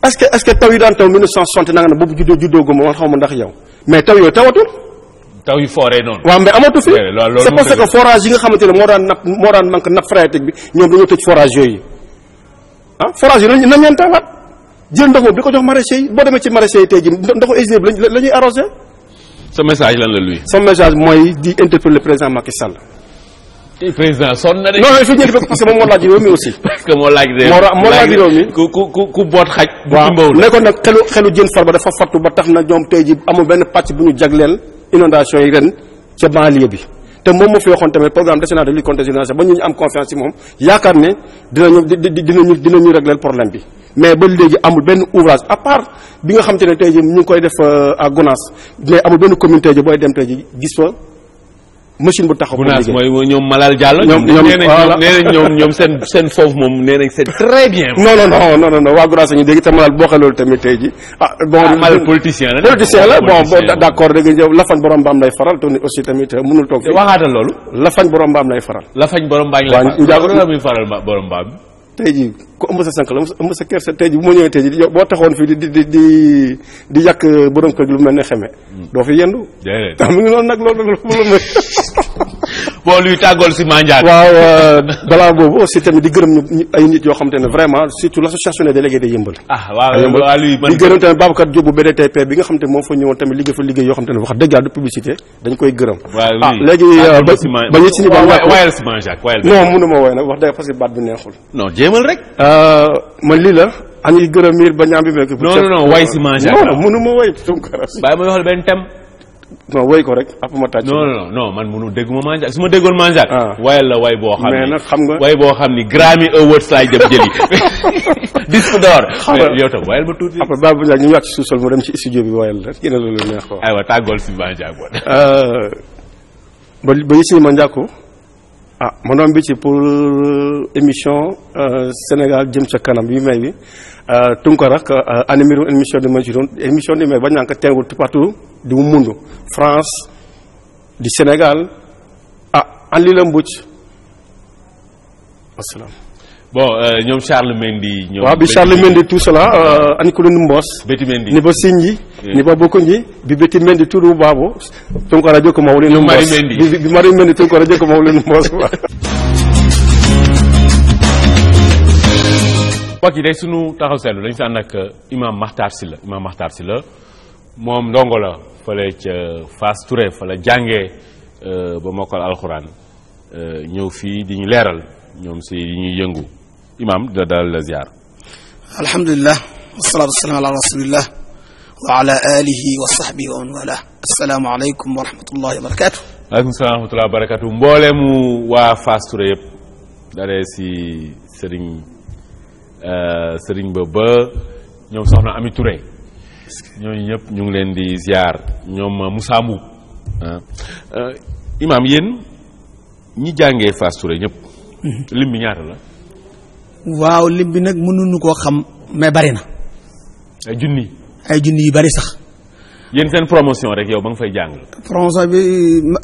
est-ce que taw yi daan taw 1960 nanga ne boobu juddoo gu ma man xaw ma ndax yow mais taw yooyu tawatul. taw yu foree noonu. waaw mais amatu fi c'est parce que forage yi nga xamante ne moo daan manque nappe phréatique bi ñoom dañoo tëj forage yooyu forage yi nañ leen tawaat jël ndox moom di ko jox maraîchers yi boo demee ci maraîchers yi tey jii ndoxu usine bi la ñuy arrosé. sa message lan la luy. sa message mooy di interpeller le président Macky Sall. président sonn na de. non il faut ñu parce que moom moo laaj réew mi aussi. parce que moo laaj réew mi ku boot xaj. waaw ne ko nag xelu jën far ba dafa fattu ba tax na ñoom tey ji amul benn pàcc bu ñu jagleel inondation yi ren ca banlieue bi te moom moo fi waxoon tamit programme décennal de lutte contre les inondations ba ñu am confiance ci moom yaakaar ne dinañu régler problème bi mais ba léegi amul benn ouvrage à part bi nga xam te ne tey ji ñu ngi koy def à Gonaas mais amul benn commune tey ji booy dem tey ji gis fa machine bu taxaw. Gunaas mooy ñoom Malal Diallo. ñoom seen foofu moom nee nañ c'est très bien. non waa Gunaas ñu dégg te Malal boo xee loolu tamit tey ji Malal politicien la. d'accord dégg nga lafañ borom mbaam lay faral te aussi tamit mënul toog. waxaatal loolu. lafañ borom mbaam lay faral. lafañ borom mbaam lay faral. waaw la muy faral borom mbaam. tey jii ku ëmb sa sànq la ëmb sa kersa tey jii bu ma ñëwee tey jii boo taxawoon fii di yàq borom kër gi lu mel ne xeme doo fi yendu. déedéet mu ngi noonu nag loolu bon luy tàggool si Mandiack. waaw balaa boobu aussi tamit di gërëm ñu ay nit yoo xamante ne vraiment surtout l'association des délégués de Yeumbeul. waaw luy di gërëm tamit Babacar Diop bu BDTP bi nga xamante ne moom fa ñëwoon tamit liggéey fa liggéey yoo xamante ne wax dëgg yàlla de publicité dañ koy gërëm. léegi ba ñu si ni wayal si Mandiack wayal. non mënu ma woy nag wax dëgg parce que baat bi neexul. non jéemal rek. man lii la añuy gërëm miir ba ñaam bi mekk. non way si Mandiack. non mënu ma woy Tunkara. bàyyi ma waxal benn thème. non woy ko rek ap ma tàcc. non man mënu dégguma Mandiack su ma déggoon Mandiack. wayal la way boo xam ni mais nag xam nga way boo xam ni Grammy Awards laay dem jëli. disque d'or. yow tam wayal ba tuuti. après Babou Ndiaye ñu wàcc ci suusal mu dem ci studio bi wayal la yéen a loolu neex ko. aywa tàggool si Mandiack bon. ba yësi Mandiack ma doon bi ci pour émission Sénégal jëm ca kanam bi may bi Tunkara animé émission de Majidon émission de may ba ñaan ko teewul partout du mundo France du Sénégal andi la mbucc asalaam. bon ñoom Charles Mendy. ñoom waaw bi Charles Mendy tout cela ani ko lu mbos. Betty Mendy ni ba Sinji. ni ba Bokonji bi Betty Mendy turu baabo Tunkara jokko ma wala. ñoom Marie Mendy bi Marie Mendy Tunkara jokko ma wala mbos. mbokk yi day sunu taxaw seetlu dañu si ànd ak imam Makhtar Sylla moom ndongo la fële ca Fass Touré fa la jàngee ba mokkal alxuraan ñëw fii di ñu leeral ñoom si yi ñuy yëngu imam dina dalal la ziar. alhamdulilah wasalaatu wasalaam ala rasulillah wa ala alihi wa sahbihi wa man wala assalaamu aleykum wa rahmatullahi wa barakatu. aleykum salaam wa rahmatullahi wa barakatu. mbooleemu waa Fass Touré yëpp dalee si sëriñ ba ñoom soxna Ami Touré ñooñu ñëpp ñu ngi leen di ziar ñoom Moussa Mboup imam yéen ñi jàngee Fass Touré ñëpp lim bi ñaata la. waaw lim bi nag mënuñu koo xam mais bari na. ay junni yu bari sax. yéen seen promotion rek yow ba nga fay jàng. promotion bi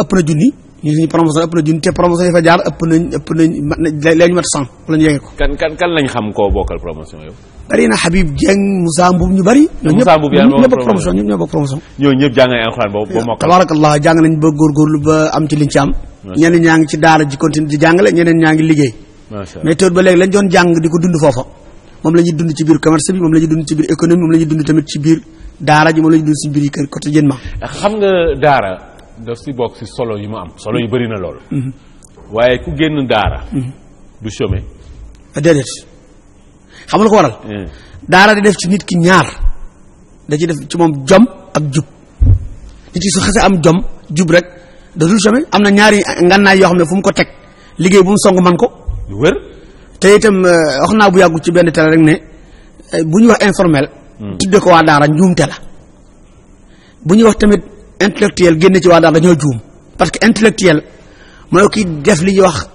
ëpp na junni. ñu suñu promotion ëpp na junni te promotion yi fa jaar ëpp nañ léegi mat 100 wala ñu yegg ko. kan lañ xam koo bokkal promotion yow. bari na Habib Dieng Moussa Mboub ñu bari. Moussa Mboub yaa ñoo bokk promotion ñoo bokk promotion. ñooñu ñëpp jàng nañ alxuraan ba mokkal. tabarakallah jàng nañ ba góorgóorlu ba am ci liñ ci am. ñeneen ñaa ngi ci daara ji continue di jàngale ñeneen ñaa ngi liggéey. mais teewul ba léegi lañ doon jàng di ko dund foofa moom la ñuy dund ci biir commerce bi moom la ñuy dund ci biir économie moom la ñuy dund tamit ci biir daara ji moom la ñuy dund ci biir kër quotidiennement. xam nga daara daf si bokk si solo yu mu am solo yu bëri na lool. waaye ku génn daara. du chômer. déedéet xam nga lu ko waral. daara di def ci nit ki ñaar da ci def ci moom jom ak jub nit ki su xasee am jom jub rek da dul chômer am na ñaari ngànnaay yoo xam ne fu mu ko teg liggéey bu mu song man ko. lu wër. te itam wax naa bu yàggu ci benn télé rek ne bu ñuy wax informel. tudde ko waa daara njuumte la bu ñuy wax tamit intellectuel génne ci waa daara dañoo juum parce que intellectuel mooy ki def li ñuy wax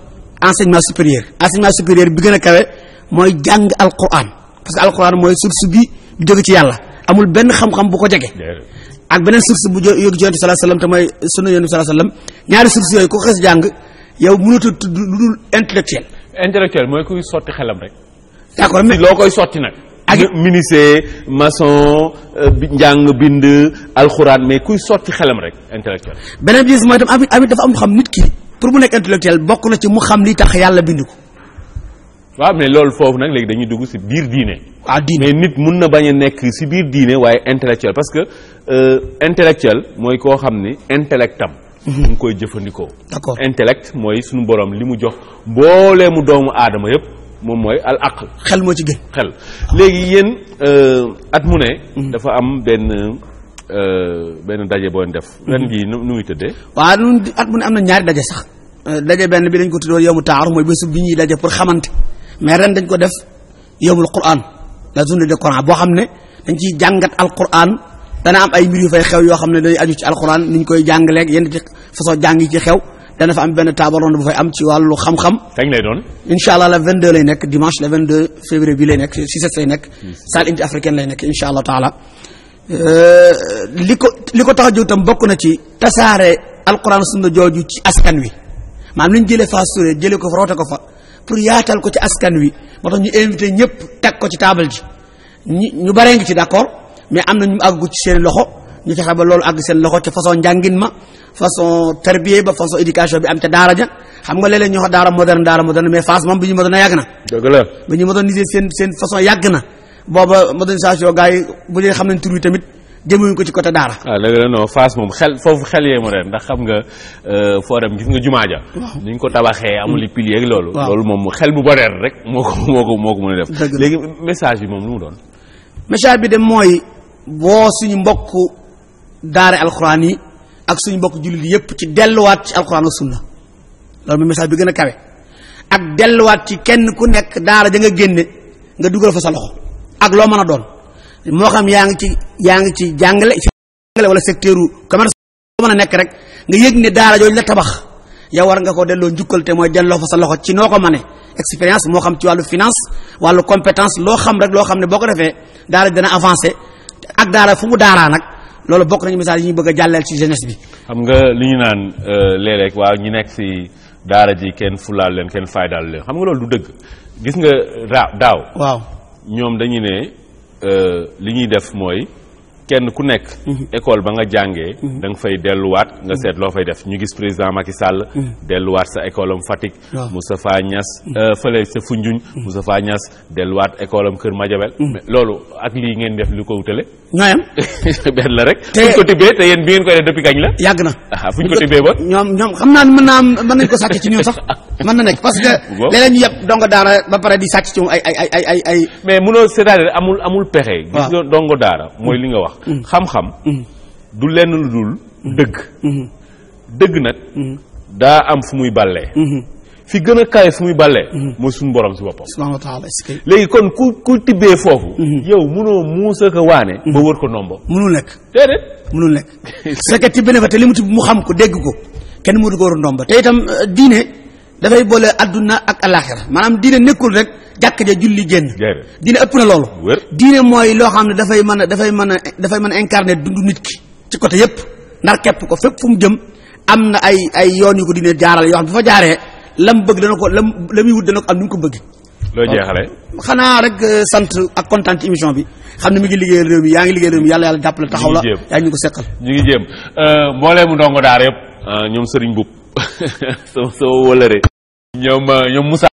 enseignement supérieur bi gën a kawe mooy jàng alquran parce que alquran mooy source bi jóge ci yàlla amul benn xam-xam bu ko jege. ak beneen source bu yóbbu ci yonent sallallahu alayhi wasallam te mooy sunna yonent sallallahu alayhi wasallam ñaari source yooyu ku xes jàng yow mënut a tudd lu dul intellectuel mooy kuy sotti xelam rek. d'accord mais loo koy sotti nag. ak menuisier maçon njàng bind alxuraan mais kuy sotti xelam rek intellectuel. beneen bi mooy itam amit dafa am xam nit ki pour mu nekk intellectuel bokk na ci mu xam li tax yàlla bind ko. waaw mais loolu foofu nag léegi dañuy dugg ci biir diine. diine mais nit mun na bañ a nekk ci biir diine waaye intellectuel parce que intellectuel mooy koo xam ni intellectam mu ngi koy jëfandikoo. d'accord intellect mooy suñu borom li mu jox mbooleemu doomu aadama yëpp moom mooy al aql. xel moo ci gën. xel léegi yéen at mu ne. dafa am benn daje boo def. ren jii nu muy tëddee. waaw ñun at mu ne am na ñaari daje sax daje benn bi dañ ko tuddoo yawmu taaruf mooy bésu bi ñuy daje pour xamante mais ren dañ ko def yawmul Qur'an la journée de Qur'an boo xam ne dañ ciy jàngat al Qur'an dana am ay mbir yu fay xew yoo xam ne day aju ci alquran ni ñu koy jàngaleeg yenn ci façon jàng yi ci xew dana fa am benn table ronde bu fay am ci wàllu xam-xam. kañ lay doon. incha allah le 22 lay nekk dimanche le 22 février bi lay nekk si set lay nekk. salle unité africaine lay nekk incha allah taala. li ko tax a jóg tam bokk na ci tasaare alquran sunna jooju ci askan wi maanaam li ñu jëlee Fass Touré jëlee ko fa roote ko fa pour yaatal ko ci askan wi moo tax ñu invité ñëpp teg ko ci table ji ñu baree ngi ci d'accord mais am na ñu àggu ci seen loxo ñu fexe ba loolu àgg seen loxo ci façon njàngin ma façon tarbiya ba façon éducation bi am ca daara ja xam nga léeg-léeg ñu wax daara moderne mais Fass moom bi ñu moderne yàgg na. dëgg la bi ñu moderniser seen façon yàgg na booba modernisation gars yi bu dee xam nañ tur wi tamit jëmewuñ ko ci côté daara. waaw dëgg la non Fass moom foofu xel yee moderne ndax xam nga foo dem gis nga jumaa ja. ni ñu ko tabaxee amul i piliers ak loolu. loolu moom xel bu moderne rek moo ko mën a def. léegi message bi moom lu mu doon. message bi de mooy boo suñu mbokk daara alxuraan yi ak suñu mbokk jullit yépp ci delluwaat ci alxuraan ak sunna loolu mooy message bi gën a kawe ak delluwaat ci kenn ku nekk daara ja nga génne nga dugal fa sa loxo ak loo mën a doon moo xam yaa ngi ci jàngale wala secteur commerce loo mën a nekk rek nga yëg ne daara jooju la tabax yow war nga ko delloo njukkal te mooy delloo fa sa loxo ci noo ko mënee expérience moo xam ci wàllu finance wàllu compétence loo xam rek loo xam ne boo ko defee daara dana avancé ak daara fu mu daaraa nag loolu bokk nañu message yi ñu bëgg a jàlleel ci jeunesse bi. xam nga li ñu naan léeg-léeg waaw ñu nekk si daara ji kenn fulaal leen kenn faydaal leen xam nga loolu du dëgg gis nga daaw. waaw ñoom dañu ne li ñuy def mooy kenn ku nekk. école ba nga jàngee. da nga fay delluwaat nga seet loo fay def ñu gis président Macky Sall. delluwaat sa école am Fatick. Moustapha Niass fële sa Foundiougne. Moustapha Niass delluwaat école am Kër Madiabel. mais loolu ak lii ngeen def lu ko wutale. ñooyam. benn la rek. fu ñu ko tibbee te yéen bi ngeen koy def depuis kañ la. yàgg na fu ñu ko tibbee ba. ñoom xam naa mën nañ ko sàcc ci ñun sax mën na nekk parce que. léeg-léeg ñu yëpp dongo daara ba pare di sàcc ci moom ay. mais munoo c'est-à-dire amul pexe. gis nga dongo daara mooy li nga wax. xam-xam. du lenn lu dul dëgg. dëgg nag. daa am fu muy ballee. fi gën a kawe fu muy ballee. mooy suñu borom si boppam. subhanahu wa taala léegi kon ku tibbee foofu. yow munoo muusa ko waane. ba wër ko nombo. munul nekk. déedéet. munul nekk su fekkee tibbee na fa te li mu tibb mu xam ko dégg ko kenn mënu ko wër ndomba te itam diine dafay boole adduna ak alaxira maanaam diine nekkul rek jàkk ja julli génn. diine ëpp na loolu. diine mooy loo xam ne dafay mën a incarner dundu nit ki ci côté yépp ndar képp ko fépp fu mu jëm am na ay yoon yu ko diine jaaral yoo xam ne bu fa jaaree lam bëgg dana ko la muy wut dana ko am ni mu ko bëgg. loo jeexale xanaa rek sant ak kontaan ci émission bi xam ne mi ngi liggéeyal réew mi yaa ngi liggéeyal réew mi yàlla jàppale taxaw la yaa ngi ñu ko seqal. ñu ngi jéem mbooleemu ndongo daara yëpp ñoom Serigne Boub soo wëlëree ñoom Moussa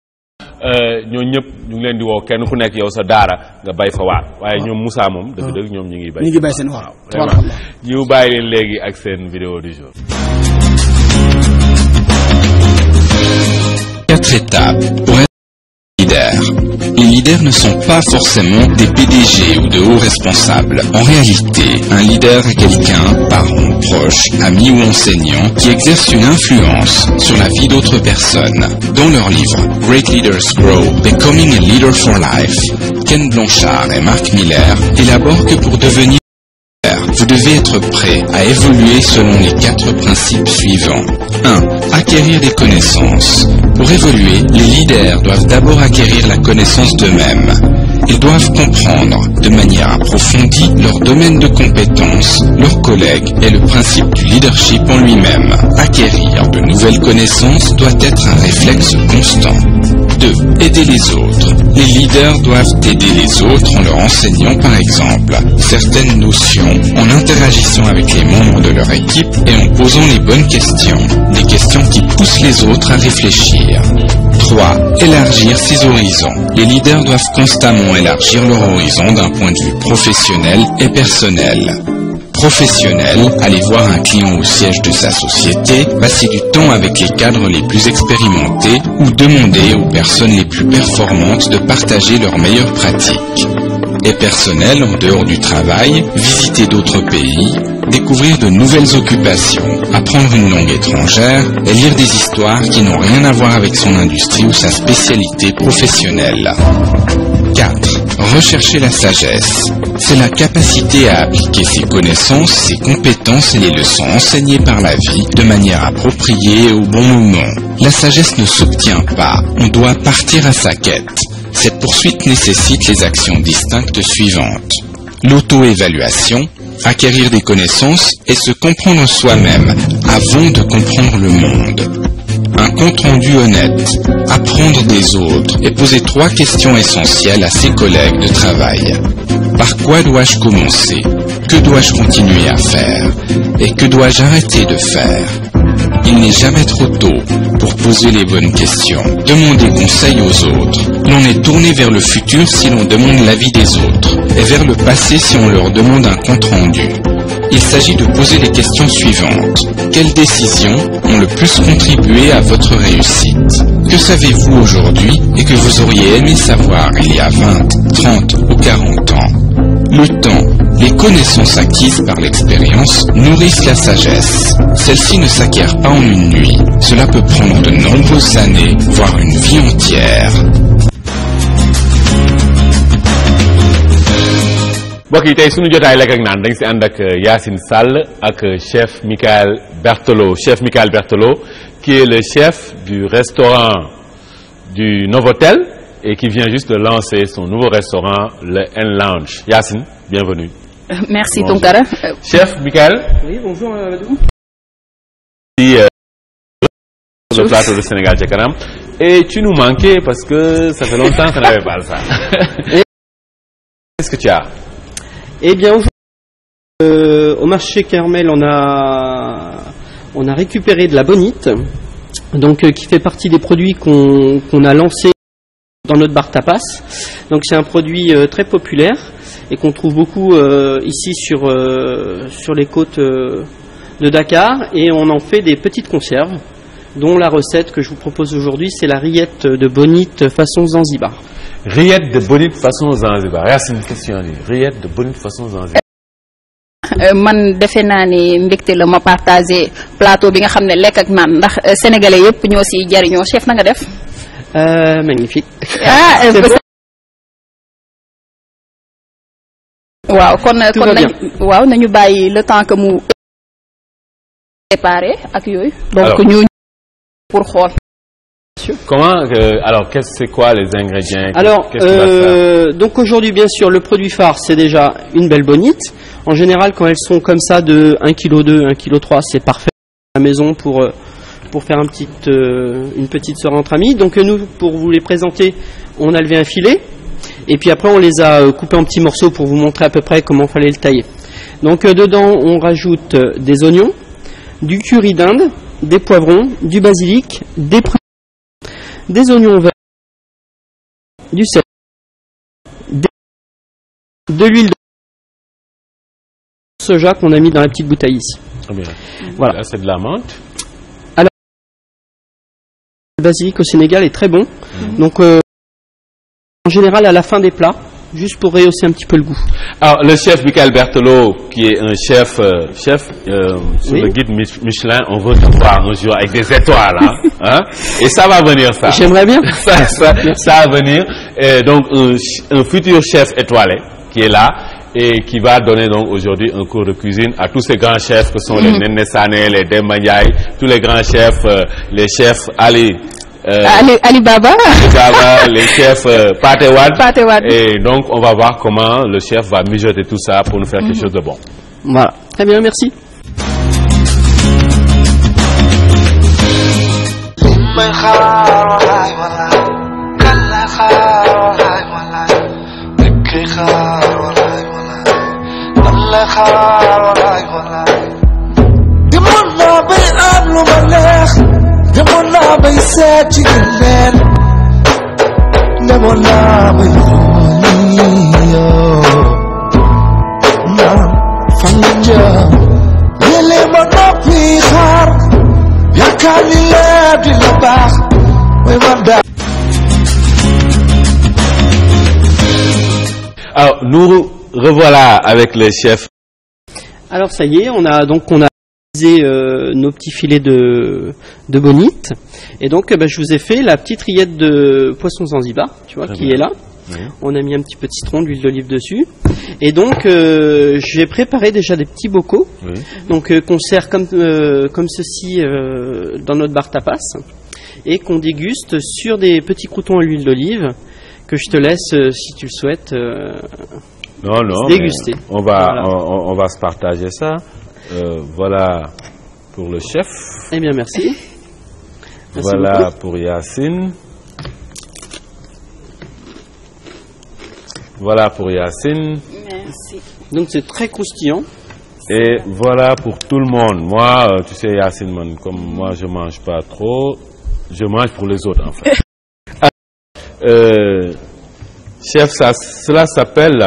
ñoo ñëpp ñu ngi leen di woo kenn ku nekk yow sa daara nga bay fa waar waaye ñoom Moussa moom dëgg-dëgg ñoom ñu ngi bay seen waar ñu bàyyi leen léegi ak seen vidéo du jour. 4 étapes pour être leader. Les leaders ne sont pas forcément des PDG ou de hauts responsables. En réalité, un leader est quelqu'un, parent, proche, ami ou enseignant, qui exerce une influence sur la vie d'autres personnes. Dans leur livre Great Leaders Grow, Becoming a Leader for Life, Ken Blanchard et Mark Miller élaborent que pour devenir leader, vous devez être prêt à évoluer selon les 4 principes suivants. 1. Acquérir des connaissances. Pour évoluer, les leaders doivent d'abord acquérir la connaissance d'eux-mêmes. Ils doivent comprendre de manière approfondie leur domaine de compétences, leurs collègues et le principe du leadership en lui-même. Acquérir de nouvelles connaissances doit être un réflexe constant. 2. Aider les autres. Les leaders doivent aider les autres en leur enseignant par exemple certaines notions, en interagissant avec les membres de leur équipe et en posant les bonnes questions, des questions qui poussent les autres à réfléchir. 3. Élargir ses horizons. Les leaders doivent constamment élargir leur horizon d'un point de vue professionnel et personnel. Professionnel, aller voir un client au siège de sa société, passer du temps avec les cadres les plus expérimentés ou demander aux personnes les plus performantes de partager leurs meilleures pratiques. Et personnel, en dehors du travail, visiter d'autres pays, découvrir de nouvelles occupations, apprendre une langue étrangère et lire des histoires qui n'ont rien à voir avec son industrie ou sa spécialité professionnelle. 4. Rechercher la sagesse. C'est la capacité à appliquer ses connaissances, ses compétences et les leçons enseignées par la vie de manière appropriée au bon moment. La sagesse ne s'obtient pas, on doit partir à sa quête. Cette poursuite nécessite les actions distinctes suivantes. L'auto-évaluation, acquérir des connaissances et se comprendre soi-même avant de comprendre le monde. un compte-rendu honnête, apprendre des autres et poser 3 questions essentielles à ses collègues de travail. Par quoi dois-je commencer? Que dois-je continuer à faire? Et que dois-je arrêter de faire? Il n'est jamais trop tôt pour poser les bonnes questions. Demander conseil aux autres. L'on est tourné vers le futur si l'on demande l'avis des autres, et vers le passé si on leur demande un compte-rendu. Il s'agit de poser les questions suivantes. Quelles décisions ont le plus contribué à votre réussite? Que savez-vous aujourd'hui et que vous auriez aimé savoir il y a 20, 30 ou 40 ans? Le temps, les connaissances acquises par l'expérience nourrissent la sagesse. Celle-ci ne s'acquiert pas en une nuit. Cela peut prendre de nombreuses années, voire une vie entière. mbokk yi tey suñu jotaay lekk ak naan dañ si ànd ak Yacine Sall ak chef Michael Berthelot, qui est le chef du restaurant du Novotel et qui vient juste de lancer son nouveau restaurant, le N-Lounge. Yacine, bienvenue. Merci Tounkara. Chef Michael. Oui, bonjour Amadou. Sur le plateau de Sénégal ca Kanam. Et tu nous manquais parce que ça fait longtemps qu'on n'avait pas ça. Qu'est-ce que tu as? Eh bien, au marché Kermel, on a récupéré de la bonite, donc qui fait partie des produits qu'on a lancés dans notre bar tapas. Donc c'est un produit très populaire et qu'on trouve beaucoup ici sur les côtes de Dakar, et on en fait des petites conserves, dont la recette que je vous propose aujourd'hui, c'est la rillette de bonite façon Zanzibar. Rillette de bonite façon Zanzibar. C'est une question. Rillette de bonite façon Zanzibar. man defe naa ni mbégte la ma partagé plateau bi nga xam ne lekk ak naan ndax sénégalais yëpp ñoo si jariñoo. Chef na nga def. Magnifique. waaw kon nañu bàyyi le temps que mu préparé ak yooyu. donc ñu pour xool. Comment alors c'est quoi les ingrédients? Alors donc aujourd'hui bien sûr le produit phare c'est déjà une belle bonite. En général quand elles sont comme ça de 1,2 kg, 1,3 kg, c'est parfait à la maison pour faire une petite soirée entre amis. Donc nous, pour vous les présenter, on a levé un filet et puis après on les a coupés en petits morceaux pour vous montrer à peu près comment fallait le tailler. Donc dedans on rajoute des oignons, du curry d'Inde, des poivrons, du basilic, des oignons verts, du sel, de l'huile de soja qu'on a mis dans la petite bouteille ici. Oh bien. Voilà. Là, c'est de la menthe. Alors, le basilic au Sénégal est très bon. Donc, en général, à la fin des plats, juste pour rehausser un petit peu le goût. Alors, le chef Michael Berthelot, qui est un chef sur le guide Michelin, on veut te voir un jour avec des étoiles, hein? Et ça va venir, ça. J'aimerais bien. Ça va venir. Et donc, un futur chef étoilé qui est là et qui va donner donc aujourd'hui un cours de cuisine à tous ces grands chefs que sont les Néné Sané, les Demba Ndiaye, tous les grands chefs, les chefs Ali Baba, les chefs Pathé Wade. Et donc on va voir comment le chef va mijoter tout ça pour nous faire quelque chose de bon. Voilà, très bien, merci. Alors nous revoilà avec le chef. Alors ça y est, on a utilisé nos petits filets de bonite, et donc je vous ai fait la petite rillette de poisson Zanzibar, tu vois, qui est là. Oui. On a mis un petit peu de citron, d'huile d'olive dessus, et donc j'ai préparé déjà des petits bocaux, donc qu'on sert comme ceci dans notre bar tapas, et qu'on déguste sur des petits croûtons à l'huile d'olive que je te laisse, si tu le souhaites, déguster. On va se partager ça. Voilà pour le chef. Eh bien, merci. Voilà beaucoup. pour Yacine. Voilà pour Yacine. Merci. Donc c'est très croustillant. Et voilà pour tout le monde. Moi, tu sais, Yacine, man, comme moi, je mange pas trop. Je mange pour les autres, en fait. Chef, cela s'appelle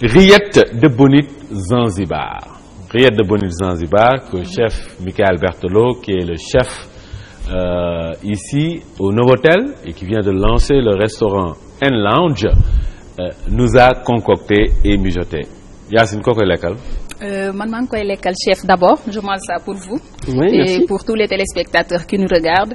rillettes de bonite Zanzibar. Rillettes de bonite Zanzibar que chef Michael Berthelot, qui est le chef ici au Novotel et qui vient de lancer le restaurant N Lounge, nous a concocté et mijoté. Yacine, koo koy lekkal? Man maa ngi koy lekkal chef d'abord, je mange ça pour vous. Oui, et merci. pour tous les téléspectateurs qui nous regardent.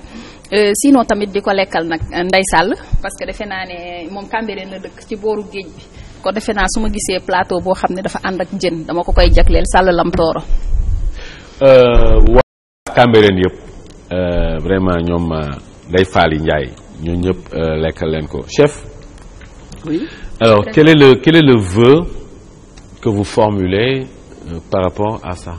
Sinon tamit di ko lekkal nag Ndeye Sall parce que defe naa ne moom Cambérène la dëkk ci booru géej bi kon defe naa su ma gisee plateau boo xam ne dafa ànd ak jën dama ko koy jagleel Sall Lam Tooro. waa Cambérène yëpp vraiment ñoom Ndeye Faly Ndiaye ñoo ñëpp lekkal leen ko. Chef, Oui. alors quel est le vœu que vous formulez par rapport à ça?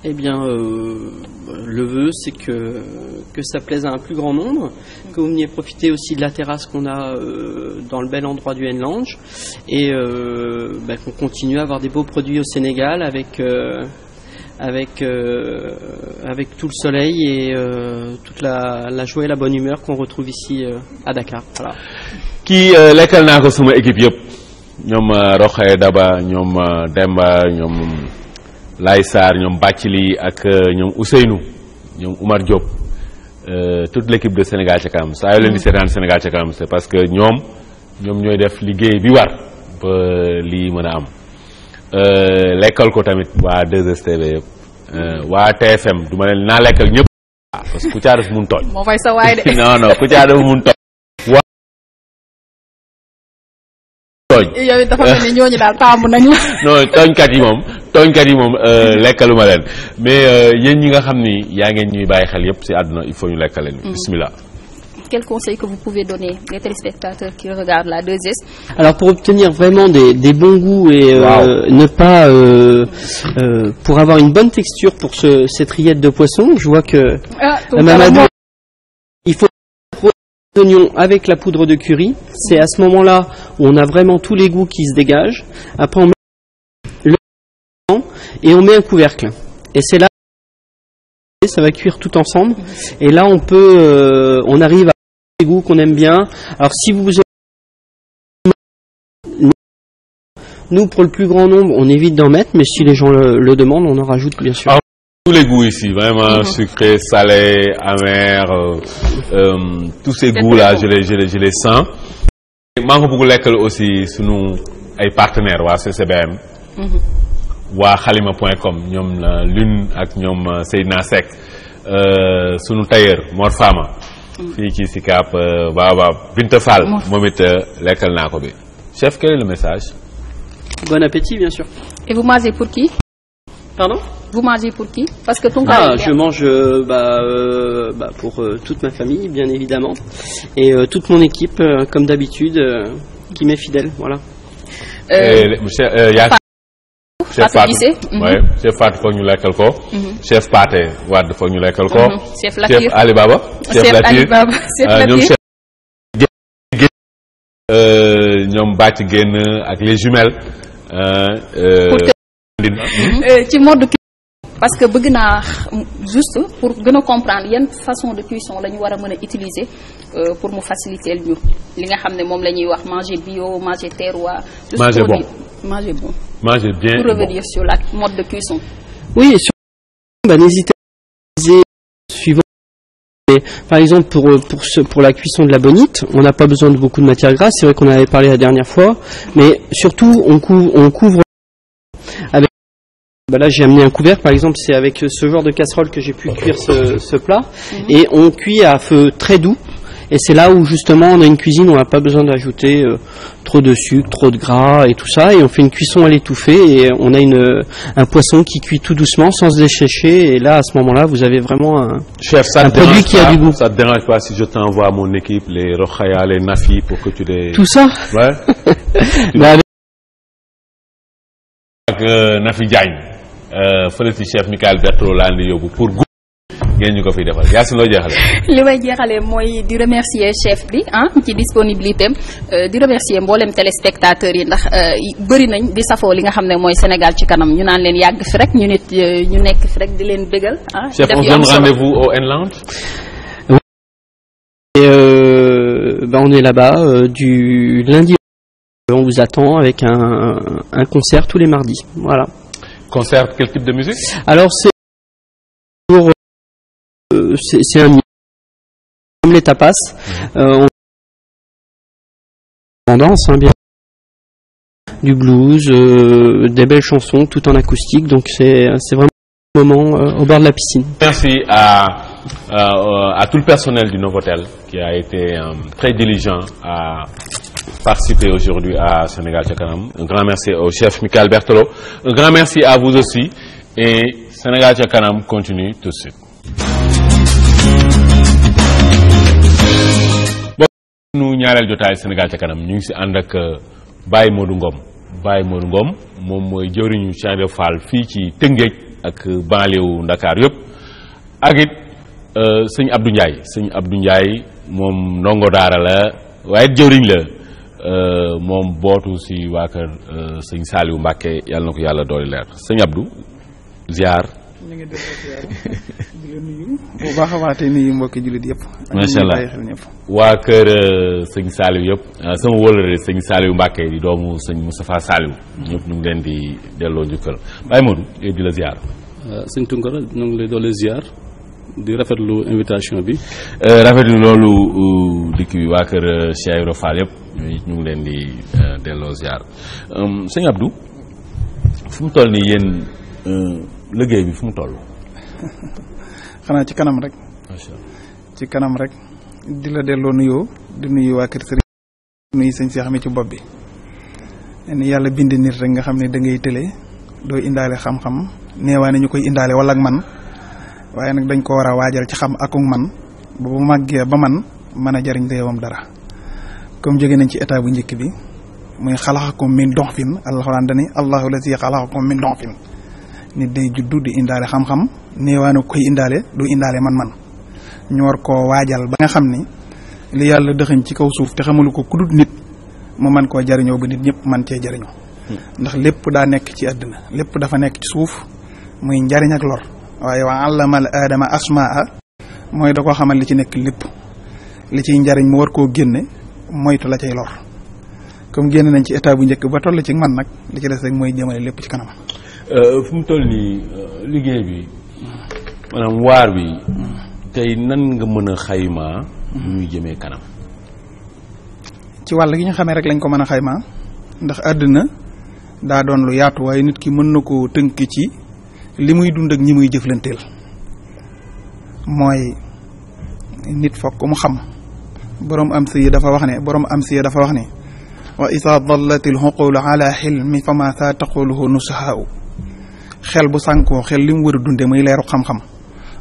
Eh bien, le vœu, c'est que ça plaise à un plus grand nombre, que vous veniez profiter aussi de la terrasse qu'on a dans le bel endroit du N Lounge, et qu'on continue à avoir des beaux produits au Sénégal avec tout le soleil et toute la joie et la bonne humeur qu'on retrouve ici à Dakar. Voilà. kii lekkal naa ko suma équipe yëpp ñoom Roxaya Daba ñoom Demba ñoom Lay Sarr ñoom Bàccili ak ñoom Ousseynou ñoom Oumar Diop toute l'équipe de Sénégal ca kanam saa yoo leen di seetaan Sénégal ca kanam c'est parce que ñoom ñooy def liggéey bi war ba lii mën a am lekkal ko tamit waa 2STV yëpp waa TFM du ma leen naa lekkal ñëpp parce que Kouthia dafa mun tooñ moo fay sa waay de. non Kouthia dafa mun tooñ yow it dafa mel ni ñooñu daal taamu nañu. non tooñkat yi moom lekkaluma leen mais yéen ñi nga xam ni yaa ngeen ñuy bàyyi xel yëpp ci àdduna il faut ñu lekkal leen. bismillah. Quel conseil que vous pouvez donner aux téléspectateurs qui regardent la 2S? Alors pour obtenir vraiment des bons goûts et ne pas pour avoir une bonne texture pour cette rillette de poisson, je vois que Mamadou, il faut les oignons avec la poudre de curry. C'est à ce moment-là où on a vraiment tous les goûts qui se dégagent. Après on met le et on met un couvercle. Et c'est là ça va cuire tout ensemble. Et là on arrive à les goûts qu'on aime bien. Alors si vous nous pour le plus grand nombre on évite d'en mettre, mais si les gens le demandent on en rajoute bien sûr. Tous les goûts ici, vraiment sucré, salé, amer, tous ces goûts-là, je les sens. maa ngi bëgg lekkal aussi sunu ay partenaires waa CCBM. waa xalima.com ñoom Lune ak ñoom Seydina Seck sunu tailleur Mor Fama. fii ci Sicap Binta Fall moom it lekkal naa ko bi. Chef, quel est le message? Bon appétit bien sûr. Et vous mangez pour qui? Pardon? Vous mangez pour qui? Parce que je mange pour toute ma famille, bien évidemment, et toute mon équipe, comme d'habitude, qui m'est fidèle, voilà. Chef Fatou chef Fatou foog ñu lekkal ko. chef Pathé Wade foog ñu lekkal ko. chef Latir chef Alibaba. chef Alibaba ñoom chef ñoom bàcc génn ak les jumelles. ci mode parce que bëgg naa juste pour gën a comprendre yan façon de cuisson la ñu war a mën a utiliser pour mu faciliter ñu li nga xam ne moom la ñuy wax manger bio, manger terroir. manger bon manger bon. manger bien. Pour revenir sur la mode de cuisson. Oui, n'hésitez pas à utiliser suivant. Par exemple, pour la cuisson de la bonite, on n'a pas besoin de beaucoup de matière grasse. C'est vrai qu'on en avait parlé la dernière fois, mais surtout on couvre avec. Là, j'ai amené un couvercle, par exemple, c'est avec ce genre de casserole que j'ai pu cuire ce plat, et on cuit à feu très doux. Et c'est là où justement on a une cuisine où on n'a pas besoin d'ajouter trop de sucre, trop de gras et tout ça, et on fait une cuisson à l'étouffée et on a un poisson qui cuit tout doucement sans se dessécher, et là à ce moment-là vous avez vraiment un produit qui a du goût. Ça te dérange pas si je t'envoie à mon équipe les Rokhaya, les Nafi pour que tu les... Tout ça? Ouais. Ak Nafi Diagne fële ci chef Michael Berthelot laa leen di yóbbu pour ngeen ñu ko fiy defal Yacine loo jeexale. li may jeexalee mooy di remercier chef bi ci disponibilité am di remercier mboolem téléspectateurs yi ndax bëri nañ di safoo li nga xam ne mooy Sénégal ci kanam ñu naan leen yàgg fi rek ñu nit ñu nekk fi rek di leen bégal. chef on donne rendez-vous au N-Lounge. On est là-bas du lundi. On vous attend avec un concert tous les mardis. Voilà. Concert, quel type de musique? Alors c'est un comme les tapas. On danse bien. Du blues, des belles chansons, tout en acoustique. Donc c'est vraiment un moment au bord de la piscine. Merci à tout le personnel du Novotel qui a été très diligent à participer aujourd'hui à Sénégal ca kanam. Un grand merci au chef Michael Berthelot. Un grand merci à vous aussi et Sénégal ca kanam continue tout de suite. Bon, nu ñaareel jotaay Sénégal ca kanam ñu ngi ci ànd ak Baye Modou Ngom. Baye Modou Ngom moom mooy jëwriñu Cheikh Ibra Fall fii ci Tëngéej ak banlieue Ndakaar yëpp ak it sëñ Abdou Ndiaye moom ndongo daara la waaye jëwriñ la moom bootu si waa kër sëñ Saliou Mbacke yàlla na ko yàlla dooli leer sëñ Abdou ziar. ñu ngi def ziar di la nuyu bu baax a baax te nuyu mbokki jullit yëpp. macha allah waa kër sëñ Saliou yëpp sama wóolare sëñ Saliou Mbacke di doomu sëñ Moustapha Saliou ñëpp ñu ngi leen di delloo njukkal Baye Modou di la ziar. sëñ Tunkara ñu ngi lay doole ziar di rafetlu invitation bi. rafetlu loolu dikk bi waa kër Cheikh Ibra Fall yëpp ñu ngi leen di delloo ziar sëñ Abdou fu mu toll nii yéen liggéey bi fu mu toll. xanaa ci kanam rek. macha allah ci kanam rek di la delloo nuyoo di nuyu waa kër Serigne nuyu sëñ Cheikh mi ci bopp bi ni yàlla bind nit rek nga xam ne da ngay tële doo indaale xam-xam neewaa ne ñu koy indaale wala ak man waaye nag dañ ko war a waajal ci xam akuk man ba bu màggee ba man mën a jariñ réewam dara comme jóge nañ ci état bu njëkk bi muy xalaxakum min doxfin alxuraan dani allahu lazi xalaxakum min doxfin nit day juddu di indaale xam-xam neewaa ne koy indaale du indaale man ñu war koo waajal ba nga xam ni li yàlla dëxëñ ci kaw suuf te xamalu ko ku dul nit mu mën koo jariñoo ba nit ñëpp man cee jariñoo ndax lépp daa nekk ci àddina lépp dafa nekk ci suuf muy njariñ ak lor waaye wa allama al aadama asmaa mooy da koo xamal li ci nekk lépp li ciy njariñ mu war koo génne moytu la cay lor comme génn nañ ci état bu njëkk ba toll ci man nag li ci des rek mooy jëmale lépp ci kanam. fu mu toll nii liggéey bi maanaam waar bi tey nan nga mën a xaymaa lu muy jëmee kanam. ci wàll gi ñu xamee rek lañ ko mën a xaymaa ndax àddina daa doon lu yaatu waaye nit ki mën na koo tënk ci li muy dund ak ñi muy jëflanteel mooy nit fokk mu xam borom am si dafa wax ne wa isa dallatil xuqulu ala xilmi fa ma sa taquluhu nusahaau xel bu sànkoo xel li mu war a dunde muy leeru xam-xam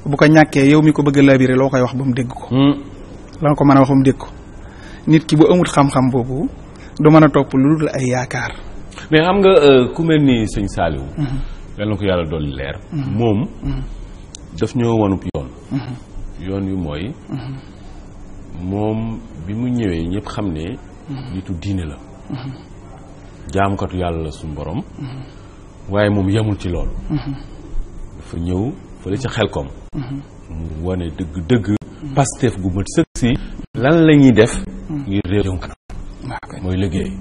bu ko ñàkkee yow mi ko bëgg a labiré loo koy wax ba mu dégg ko la nga ko mën a wax ba mu dégg ko nit ki bu amul xam-xam boobu du mën a topp lu dul ay yaakaar. mais xam nga ku mel ni sëñ Saliou yal na ko yàlla dolli leer moom daf ñoo wanub yoon wi mooy moom bi mu ñëwee ñëpp xam ne nitu diine la jaamukatu yàlla la suñu borom waaye moom yemul ci loolu dafa ñëw fële ci Xelkom mu wane dëgg Pastef gu mat sëkk si lan la ñuy def ngir réew jëm kanam mooy liggéey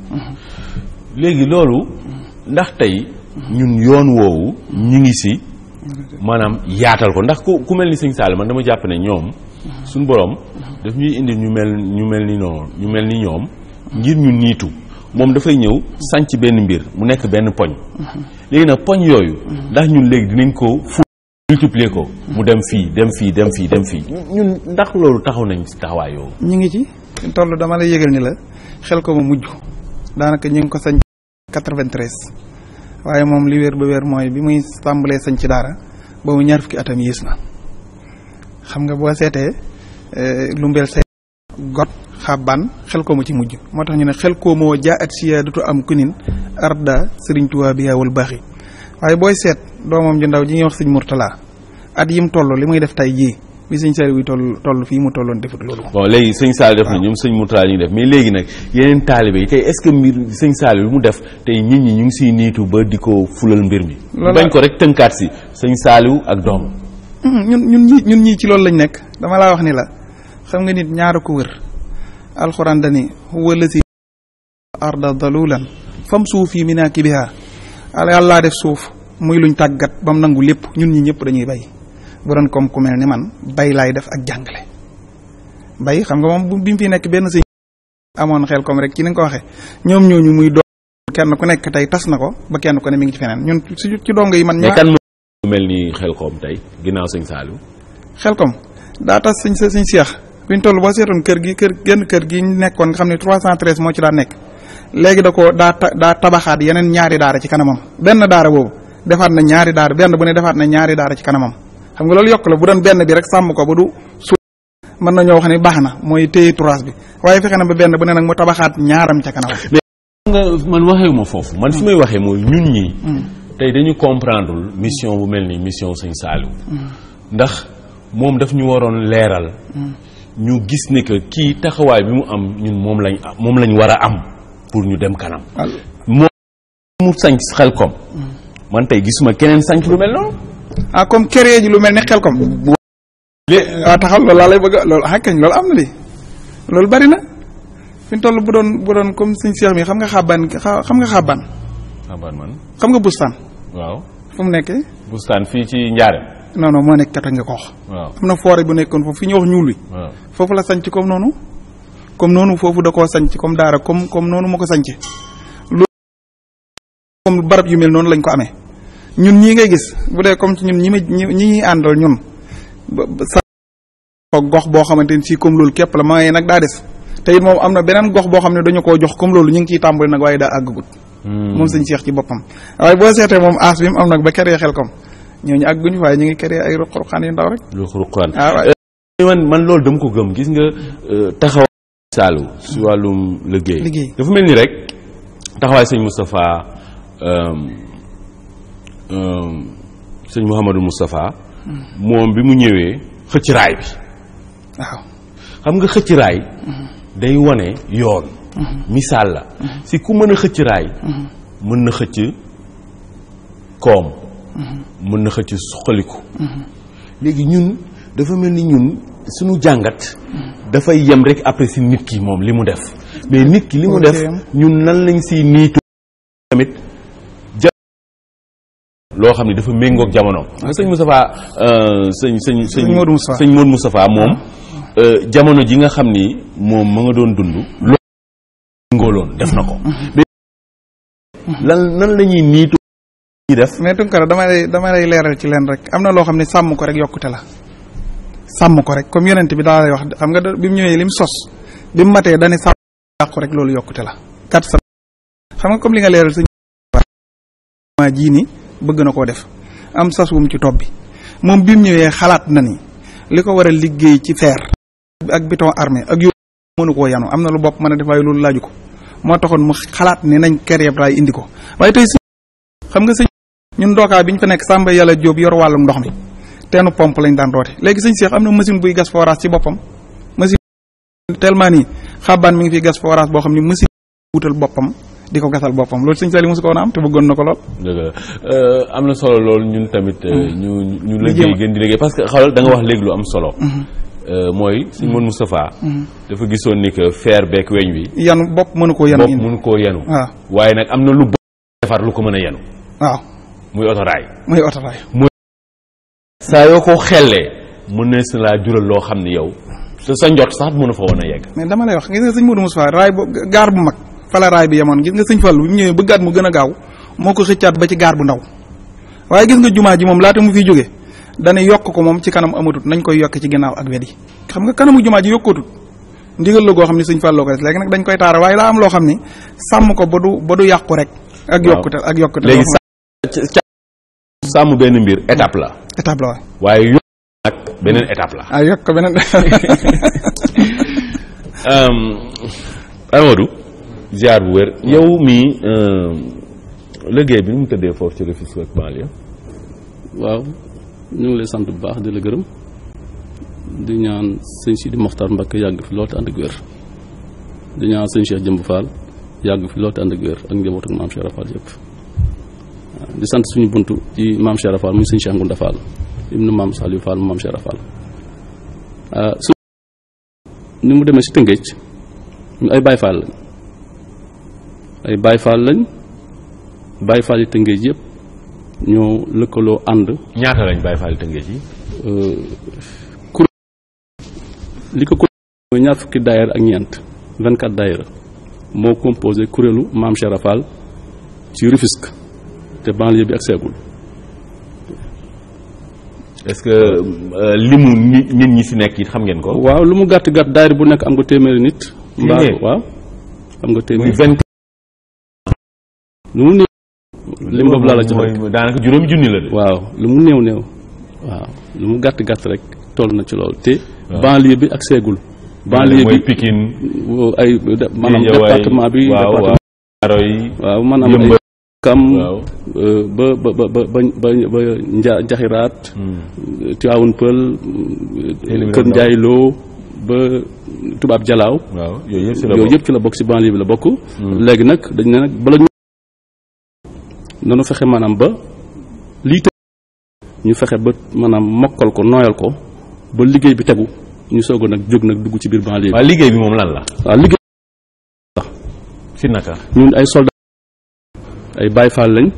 léegi loolu ndax tey ñun yoon woowu ñu ngi si maanaam yaatal ko ndax ku mel ni sëñ Sall man dama jàpp ne ñoom suñu borom daf ñuy indi ñu mel ni ñoom ngir ñu niitu moom dafay ñëw sànc benn mbir mu nekk benn poñ léegi nag poñ yooyu ndax ñun léegi dinañ ko multiplier ko mu dem fii ñun ndax loolu taxaw nañ ci taxawaay yow. ñu ngi ci toll dama lay yëgal ni la xel ko ma mujj daanaka ñu ngi ko sañ 93 waaye moom li wér ba wér mooy bi muy tàmbalee sañ ci daara boobu ñaar fukki atam yées na xam nga boo seetee lu mbel see got xaban xel ko ma ci mujj moo tax ñu ne xel ko moo jaa at siyaadatu am kunin arda Sëriñ Tuubaa bi yaawul baaxi waaye booy seet doomam ju ndaw ji ñuy wax sëñ Mourtala at yim toll li muy def tey jii bi sëñ Saliou yi toll fii mu tolloon defut loolu. bon léegi sëñ Saliou def na ñoom sëñ Mourtala ñu def mais léegi nag yeneen taalibe yi tey est-ce que mbir sëñ Saliou lu mu def tey nit ñi ñu ngi siy niitu ba di ko fulal mbir mi. bañ ko rek tënkaat si sëñ Saliou ak doomam. ñun ñii ci loolu lañ nekk dama laa wax ni la xam nga nit ñaara ko wër alxuraan dani huwa lazi arda dalulan fam suufi minaakibiha yàllaa def suuf muy luñ tàggat ba mu nangu lépp ñun ñi ñëpp dañuy bay bu doon comme ku mel ni man bay laay def ak jàngale bay xam nga moom bi mu fi nekk benn sëñ amoon xel comme rek ci ni nga ko waxee ñoom ñooñu muy doon kenn ku nekk tey tas na ko ba kenn ku ne mi ngi ci feneen ñun ci dongo yi man. mais kan mu mel ni Xelkom tey ginnaaw sëñ Saliou. Xelkom daa tas sëñ Cheikh fi ñu toll boo seetoon kër gi ñu nekkoon nga xam ne 313 moo ci daa nekk léegi daa tabaxaat yeneen ñaari daara ci kanamam benn daara boobu defaat na ñaari daara benn bu ne defaat na ñaari daara ci kanamam xam nga loolu yokk la bu doon benn bi rek sàmm ko ba du suuf mën nañoo wax ni baax na mooy téye turaas bi waaye fexe na ba benn bu ne nag mu tabaxaat ñaaram ca kanamam. mais nga man waxeewuma foofu man fi may waxee mooy ñun ñi tey dañu comprendre mission bu mel ni mission sëñ Saliou ndax moom daf ñu waroon leeral ñu gis ne que kii taxawaay bi mu am ñun moom lañ war a am pour ñu dem kanam. moom mu sanc Xelkom man tey gisuma keneen sanc lu mel noonu. comme créé ji lu mel ni Xelkom. taxaw loolu laa lay bëgg loolu kañ loolu am na di loolu bari na fi ñu toll bu doon comme suñ Cheikh mi xam nga xaabaan. xaabaan man. xam nga bustaan. waaw fu mu nekkee. bustaan fii ci Njaareem. non moo nekk kata nga ko wax. waaw am na forêt bu nekkoon foofu fi ñuy wax ñuul wi. waaw foofu la sanc comme noonu foofu da koo sanc comme daara comme noonu ma ko sanc lu comme barab yu mel noonu lañ ko amee ñun ñii ngay gis bu dee comme ci ñun ñi àndal ñun sa gox boo xamante ni si comme loolu képp la maa ngi nag daa des te it moom am na beneen gox boo xam ne dañu koo jox comme loolu ñu ngi ciy tàmbali nag waaye daa àggagut moom sëñ Cheikh ci boppam waaye boo seetee moom aas bi mu am nag ba këree Xelkom ñooñu àgguñu waaye ñu ngi këree ay ruq-ruqaan yu ndaw rek man loolu dama ko gëm gis nga taxawaay Saliou si wàllum liggéey dafa mel ni rek taxawaay sëñ Moustapha sëñ Mouhamadou Moustapha moom bi mu ñëwee xëcc raay bi waaw xam nga xëcc raay day wane yoon misaal la si ku mën a xëcc raay mën na xëcc koom mën na xëcc suqaliku léegi ñun dafa mel ni ñun suñu jàngat dafay yem rek après si nit ki moom li mu def mais nit ki li mu def ñun nan lañ si niitu tamit loo xam ne dafa méngoog jamono nga sëñ Moustapha sëñ Modou Moustapha moom jamono ji nga xam ni moom ma nga doon dund loolu ngóoloon def na ko nan la ñuy niitu ñi def mais Tunkara dama lay leeral ci leen rek am na loo xam ne sàmm ko rek yokkute la sàmm ko rek comme yonent bi daa lay wax xam nga bi mu ñëwee lim sos bi mu matee dane sàmm yàqu rek loolu yokkute la kat sa xam nga comme li nga leeral sëñ ma ji ni bëgg na koo def am sas wum ci topp bi moom bi mu ñëwee xalaat na ni li ko war a liggéey ci fer ak béton armé ak yooyu mënu koo yanu am na lu bopp mën a def waaye loolu laaju ko moo taxoon mu xalaat ni nañ créer raay indi ko waaye tey xam nga sëñ ñun ndookaa bi ñu fa nekk Samba Yàlla Jóob yor wàllum ndox mi teenu pompe lañ daan roote léegi sëñ Cheikh am na machine buy gas forage ci boppam machine tellement nii xabaan mi ngi fi gas forage boo xam ni machine wutal boppam di ko gasal boppam loolu sëñ Saliou mosu ko woon a am te bëggoon na ko lool. dëgg la am na solo loolu ñun tamit. ñu liggéey gën di liggéey parce que xawal da nga wax léegi lu am solo. mooy sëñ Modou Moustapha. dafa gisoon ni que fer beek weñ wi. yanu bopp mënu koo yanu. bopp mënu koo yanu. waaw waaye nag am na lu defar lu ko mën a yanu. waaw muy otoraay. muy otoraay. saa yoo ko xellee mën na si laa jural loo xam ne yow sa njot sax mën a fa woon a yegg. mais dama lay wax gis nga sëñ Modou Moustapha raay gaar bu mag fala raay bi yemoon gis nga sëñ Fallu bi mu ñëwee bëggaat mu gën a gaaw moo ko xëccaat ba ci gaar bu ndaw waaye gis nga jumaa ji moom laata mu fiy jóge dana yokk ko moom ci kanam amatut nañ koy yokk ci ginnaaw ak wet yi xam nga kanamu jumaa ji yokkatut ndigal la goo xam ne sëñ Fallu ko des léegi nag dañ koy taara waaye laa am loo xam ni sàmm ko ba du yàqu rek ak yokkute léegi sàmm benn mbir étape la waaye yokk nag beneen étape la yokk ko beneen Amadou ziar bu wér yow mii liggéey bi nu mu tëddee foofu ci Rufisque ak banlieue. waaw ñu ngi lay sant bu baax di la gërëm di ñaan sëñ Sidi Mokhtar Mbacké yàgg fi loolu te ànd ak wér di ñaan sëñ Cheikh Jëmb Fall yàgg fi loolu te ànd ak wér ak njaboot ak maam Cheikh Rafal yëpp di sant suñu buntu ci maam Cheikh Rafal muy sëñ Cheikh Ngounda Fall ibnu maam Saliou Fall maam Cheikh Rafal su ni mu demee si Tëngéej ñu ay Baye Fall lañ ay Baye Fall lañ Baye Fall yi Tëngéej yëpp ñoo lëkkaloo ànd. ñaata lañ Baye Fall yi Tëngéej yi. li ko mooy ñaar fukki daayira ak ñeent 24 daayira moo composé kuréelu maam Cheikh Rafal ci Rufisque te banlieue bi ak seegul. est-ce que limu nit ñi si nekk it xam ngeen ko. waaw lu mu gàtt gàtt daayira bu nekk am nga téeméeri nit. mbaa waaw am nga téeméeri. lu mu néew. lim boobu laa la jox rek daanaka juróomi junni la de. waaw lu mu néew waaw lu mu gàtt gàtt rek toll na ci loolu te. banlieue bi ak seegul. banlieue bi mooy Pikine. ay maanaam département bi. waaw waaw maanaam ay kam ba Njaxiraat. Tivaouane Peul. Kër Ndiaye Lo ba Tubaab Jalaaw. waaw yooyu yëpp ci la bokk ci banlieue bi la bokk. léegi nag dañ ne nag bala ñu. nanu fexe maanaam ba lii te ñu fexe ba maanaam mokkal ko nooyal ko ba liggéey bi tegu ñu soog a nag jóg nag dugg ci biir banlieue bi. waaw liggéey bi moom lan la. waaw liggéey si naka. ñun ay soldat ay Baye Fall lañ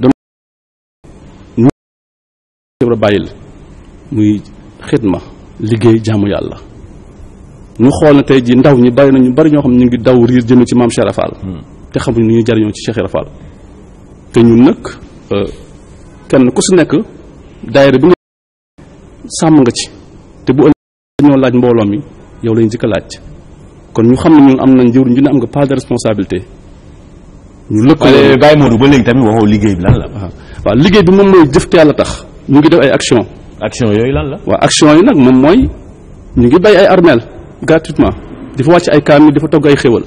dama ñu bàyyil muy xidma liggéey jaamu yàlla ñu xool na tey ji ndaw ñi bari na ñu bari ñoo xam ne ñu ngi daw riir jëme ci maam Cheikh Rafal te xamuñ ni ñu jariñoo ci Cheikh Rafal te ñun nag kenn ku si nekk daayira bi nga sàmm nga ci te bu ëllëgee ñoo laaj mbooloo mi yow lañ njëkk a laaj kon ñu xam ne ñun am nañ jëwriñ ju ne am nga part de responsabilité. ñu lëkkaloo Baye Modou ba léegi tamit waxoo liggéey bi lan la. waaw liggéey bi moom mooy jëf te yàlla tax ñu ngi def ay action yooyu lan la. waaw action yi nag moom mooy ñu ngi bay ay armeel gratuitement di fa wàcc ay kaamil di fa togg ay xéwal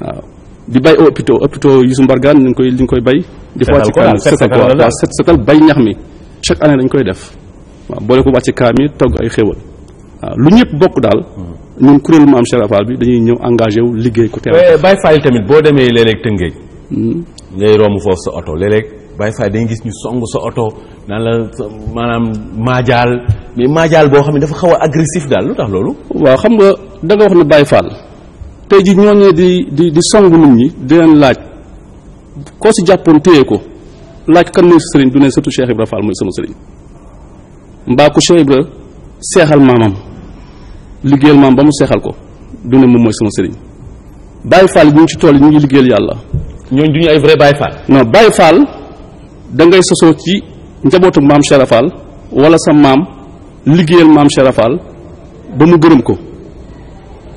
waaw. di bay hôpitaux Youssou Mbargane ñu ngi koy bay. di fa wàcc kaamil setal bay ñax mi chaque année dañ koy def waaw boole ko wàcc kaamil togg ay xéwal waaw lu ñëpp bokk daal. ñun kuréelu maam Cheikh Rafal bi dañuy ñëw engagé wu liggéey ko. Baye Fall tamit boo demee léeg-léeg Tëngéej. ngay romb foofu sa oto léeg-léeg Baye Fall dañuy gis ñu song sa oto naan la maanaam maajaal mais maajaal boo xam ne dafa xaw a agressif daal lu tax loolu. waaw xam nga da nga wax ne Baye Fall tey ji ñooñee di song nit ñi di leen laaj koo si jàppoon téye ko laaj kan mooy sa sëriñ du ne surtout Cheikh Ibra Fall mooy sama sëriñ mbaa ko Cheikh Ibra seexal maamam liggéeyal maam ba mu seexal ko du ne moom mooy sama sëriñ Baye Fall ñu ngi ci tool yi ñu ngi liggéeyal yàlla. ñooñu du ñu ay vrai Baye Fall. non Baye Fall da ngay sosoo ci njabootu maam Cheikh Rafal wala sa maam liggéeyal maam Cheikh Rafal ba mu gërëm ko.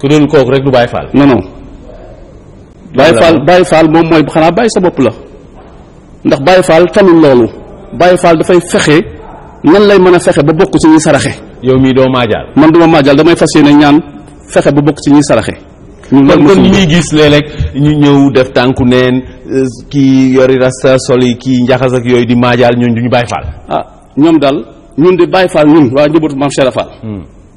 ku doon kooku rek du Baye Fall. non Baye Fall moom mooy xanaa bàyyi sa bopp la ndax Baye Fall tamit loolu Baye Fall dafay fexe nan lay mën a fexe ba bokk ci ñuy saraxe. yow mii doo maajaal. man duma maajaal damay fas yéene ñaan fexe ba bokk ci ñuy saraxe. kon ñi ñuy gis léeg-léeg ñu ñëw def tànku neen kii yori rasta sol yi kii njaxas ak yooyu di maajaal ñooñu du ñu Baye Fall. ah ñoom daal ñun de Baye Fall ñun waa njabootu maam Cheikh Rafal.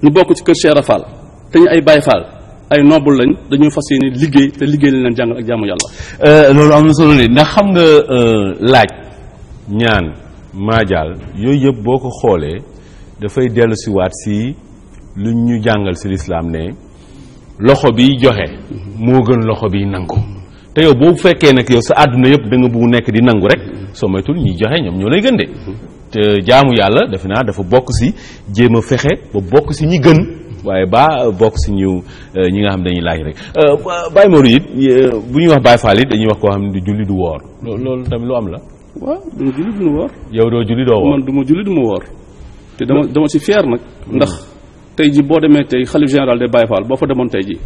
ñu bokk ci kër Cheikh Rafal te ñu ay Baye Fall ay noble lañ dañoo fas yéene liggéey te liggéey lañ leen jàngal ak jaamu yàlla. loolu am na solo de ndax xam nga laaj ñaan maajaal yooyu yëpp boo ko xoolee dafay dellu si waat si lu ñu jàngal si lislaam ne loxo bi joxe moo gën loxo bi nangu te yow boo fekkee nag yow sa àdduna yëpp da nga bugg nekk di nangu rek soo moytul ñiy joxe ñoom ñoo lay gën de te jaamu yàlla defe naa dafa bokk si jéem a fexe ba bokk si ñi gën waaye ba bokk si ñi nga xam dañuy laaj rek Baye Modou it bu ñuy wax Baye Fall it dañuy wax koo xam ne du julli du woor loolu tamit lu am la. waaw du ma julli du ma woor. yow doo julli doo woor. man du ma julli du ma woor te dama si fier nag ndax. tey ji boo demee tey xalif général de Baye Fall boo fa demoon tey ji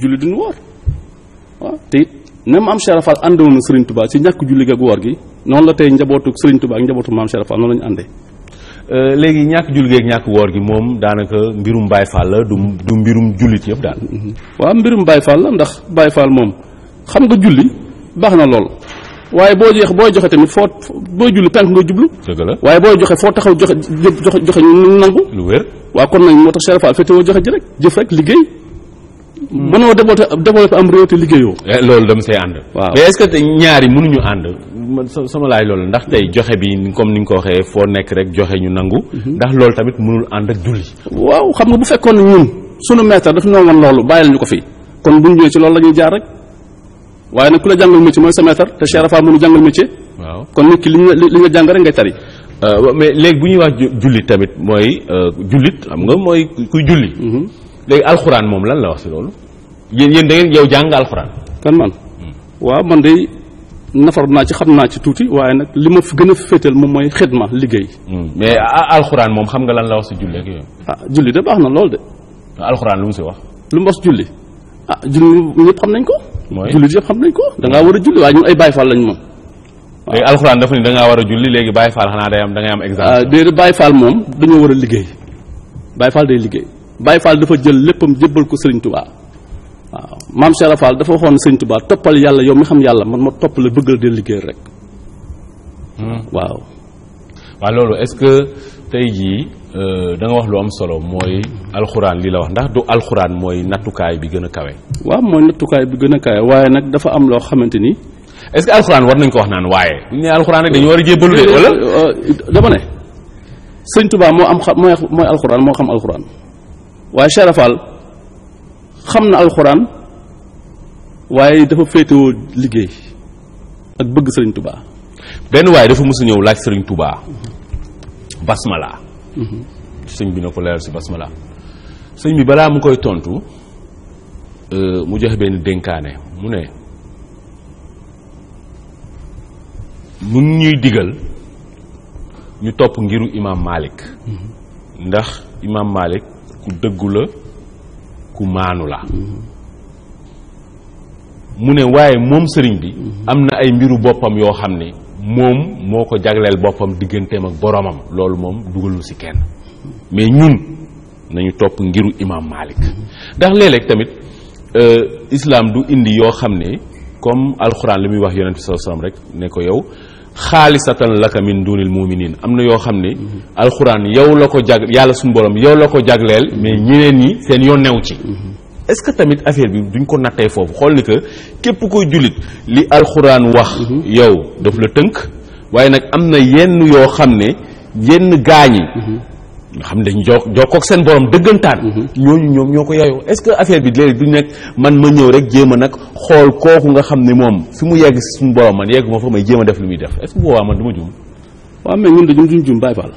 julli duñu woor waaw te it ne maam Cheikh Rafal àndoon na Serigne Touba ci ñàkk julli ak woor gi noonu la tey njabootu Serigne Touba ak njabootu maam Cheikh Rafal noonu la ñu àndee. léegi ñàkk julli ak ñàkk woor gi moom daanaka mbirum Baye Fall la du mbirum jullit yëpp daal. waaw mbirum Baye Fall la ndax Baye Fall moom xam nga julli baax na lool waaye boo joxe tamit foo booy julli penk nga jublu. dëgg la waaye booy joxe foo taxaw joxe ñu nangu. lu wér. waaw kon nag moo tax Cheikh Fall féetewoo joxe ji rek jëf rek liggéey. mënoo développé am réew te liggéeyoo. loolu dama see ànd. waaw mais est-ce que ñaari mënuñu ànd sama laaj loolu ndax tey joxe bi comme ni nga ko waxee foo nekk rek joxe ñu nangu. ndax loolu tamit mënul ànd ak julli. waaw xam nga bu fekkoon ne ñun sunu maître daf ñoo woon loolu bàyyil ñu ko fi kon bu ñu ñëwee ci loolu la ñuy jaar rek waaye nag ku la jàngal métier mooy sa maître te Cheikh Fall mënu jàngal métier. waaw kon nit ki li nga jàng rek ngay tari. mais léegi bu ñuy wax jullit tamit mooy jullit xam nga mooy kuy julli. léegi alxuraan moom lan la wax si loolu. yéen da ngeen yow jàng alxuraan. kan man waaw man de nafar naa ci xam naa ci tuuti waaye nag li ma fi gën a féetal moom mooy xidma liggéey. mais alxuraan moom xam nga lan la wax si julli ak yooyu. julli de baax na lool de. alxuraan lu mu si wax. lu mu wax julli julli ñëpp xam nañ ko. mooy julli yëpp xam nañ ko da ngaa war a julli waaye ñun ay Baye Fall lañ moom. léegi alxuraan dafa ni da ngaa war a julli léegi Baye Fall xanaa da ngay am exemple. déedéet Baye Fall moom dañoo war a liggéey Baye Fall day liggéey Baye Fall dafa jël léppam jébbal ko Serigne Touba waaw maam Cheikh Fall dafa waxoon Serigne Touba toppal yàlla yow mi xam yàlla man ma topp la bëggal de liggéey rek. waaw. waaw loolu est-ce que tey jii da nga wax lu am solo mooy alxuraan li la wax ndax du alxuraan mooy nattukaay bi gën a kawe. waaw mooy nattukaay bi gën a kawe waaye nag dafa am loo xamante ni. est-ce que alxuraan war nañ ko wax naan waaye. bu ñu nee alxuraan rek dañu war a jébbalu de wala. dama ne Serigne Touba moo am mooy alxuraan moo xam alxuraan. waaye Cheikh Fall xam na alxuraan waaye dafa féetewoo liggéey ak bëgg Serigne Touba. benn waaye dafa mës a ñëw laaj Serigne Touba basmala. sëñ bi na ko leeral si basmala. sëñ bi balaa mu koy tontu mu joxe benn dénkaane mu ne mun ñuy digal ñu topp ngiru imam Malik. ndax imam Malik ku dëggu la ku maanu la. mu ne waaye moom sëriñ bi am na ay mbiru boppam yoo xam ne moom moo ko jagleel boppam digganteem ak boromam loolu moom dugalul ci kenn mais ñun nañu topp ngiru imam Malik. ndax léeg-léeg tamit islam du indi yoo xam ne comme alxuraan li muy wax yonent bi sallallahu alayhi wasallam rek ne ko yow xaalisatan laka min dunil muminin am na yoo xam ne alxuraan yow la ko yàlla suñu borom yow la ko jagleel mais ñeneen ñi seen yoon new ci. est-ce que tamit affaire bi duñ ko nattee foofu xool ni que képp koy jullit li alxuraan wax yow daf la tënk waaye nag am na yenn yoo xam ne yenn gaañi nga xam ne dañu jokkook seen borom dëggantaan ñooñu ñoom ñoo ko yaayoo est-ce que affaire bi léegi du nekk man ma ñëw rek jéem a nag xool kooku nga xam ne moom fi mu yegg suñu borom man yegg ma fa may jéem a def lu muy def est-ce que boobaa man du ma juum. waaw mais ñun de duñ juum Baye Fall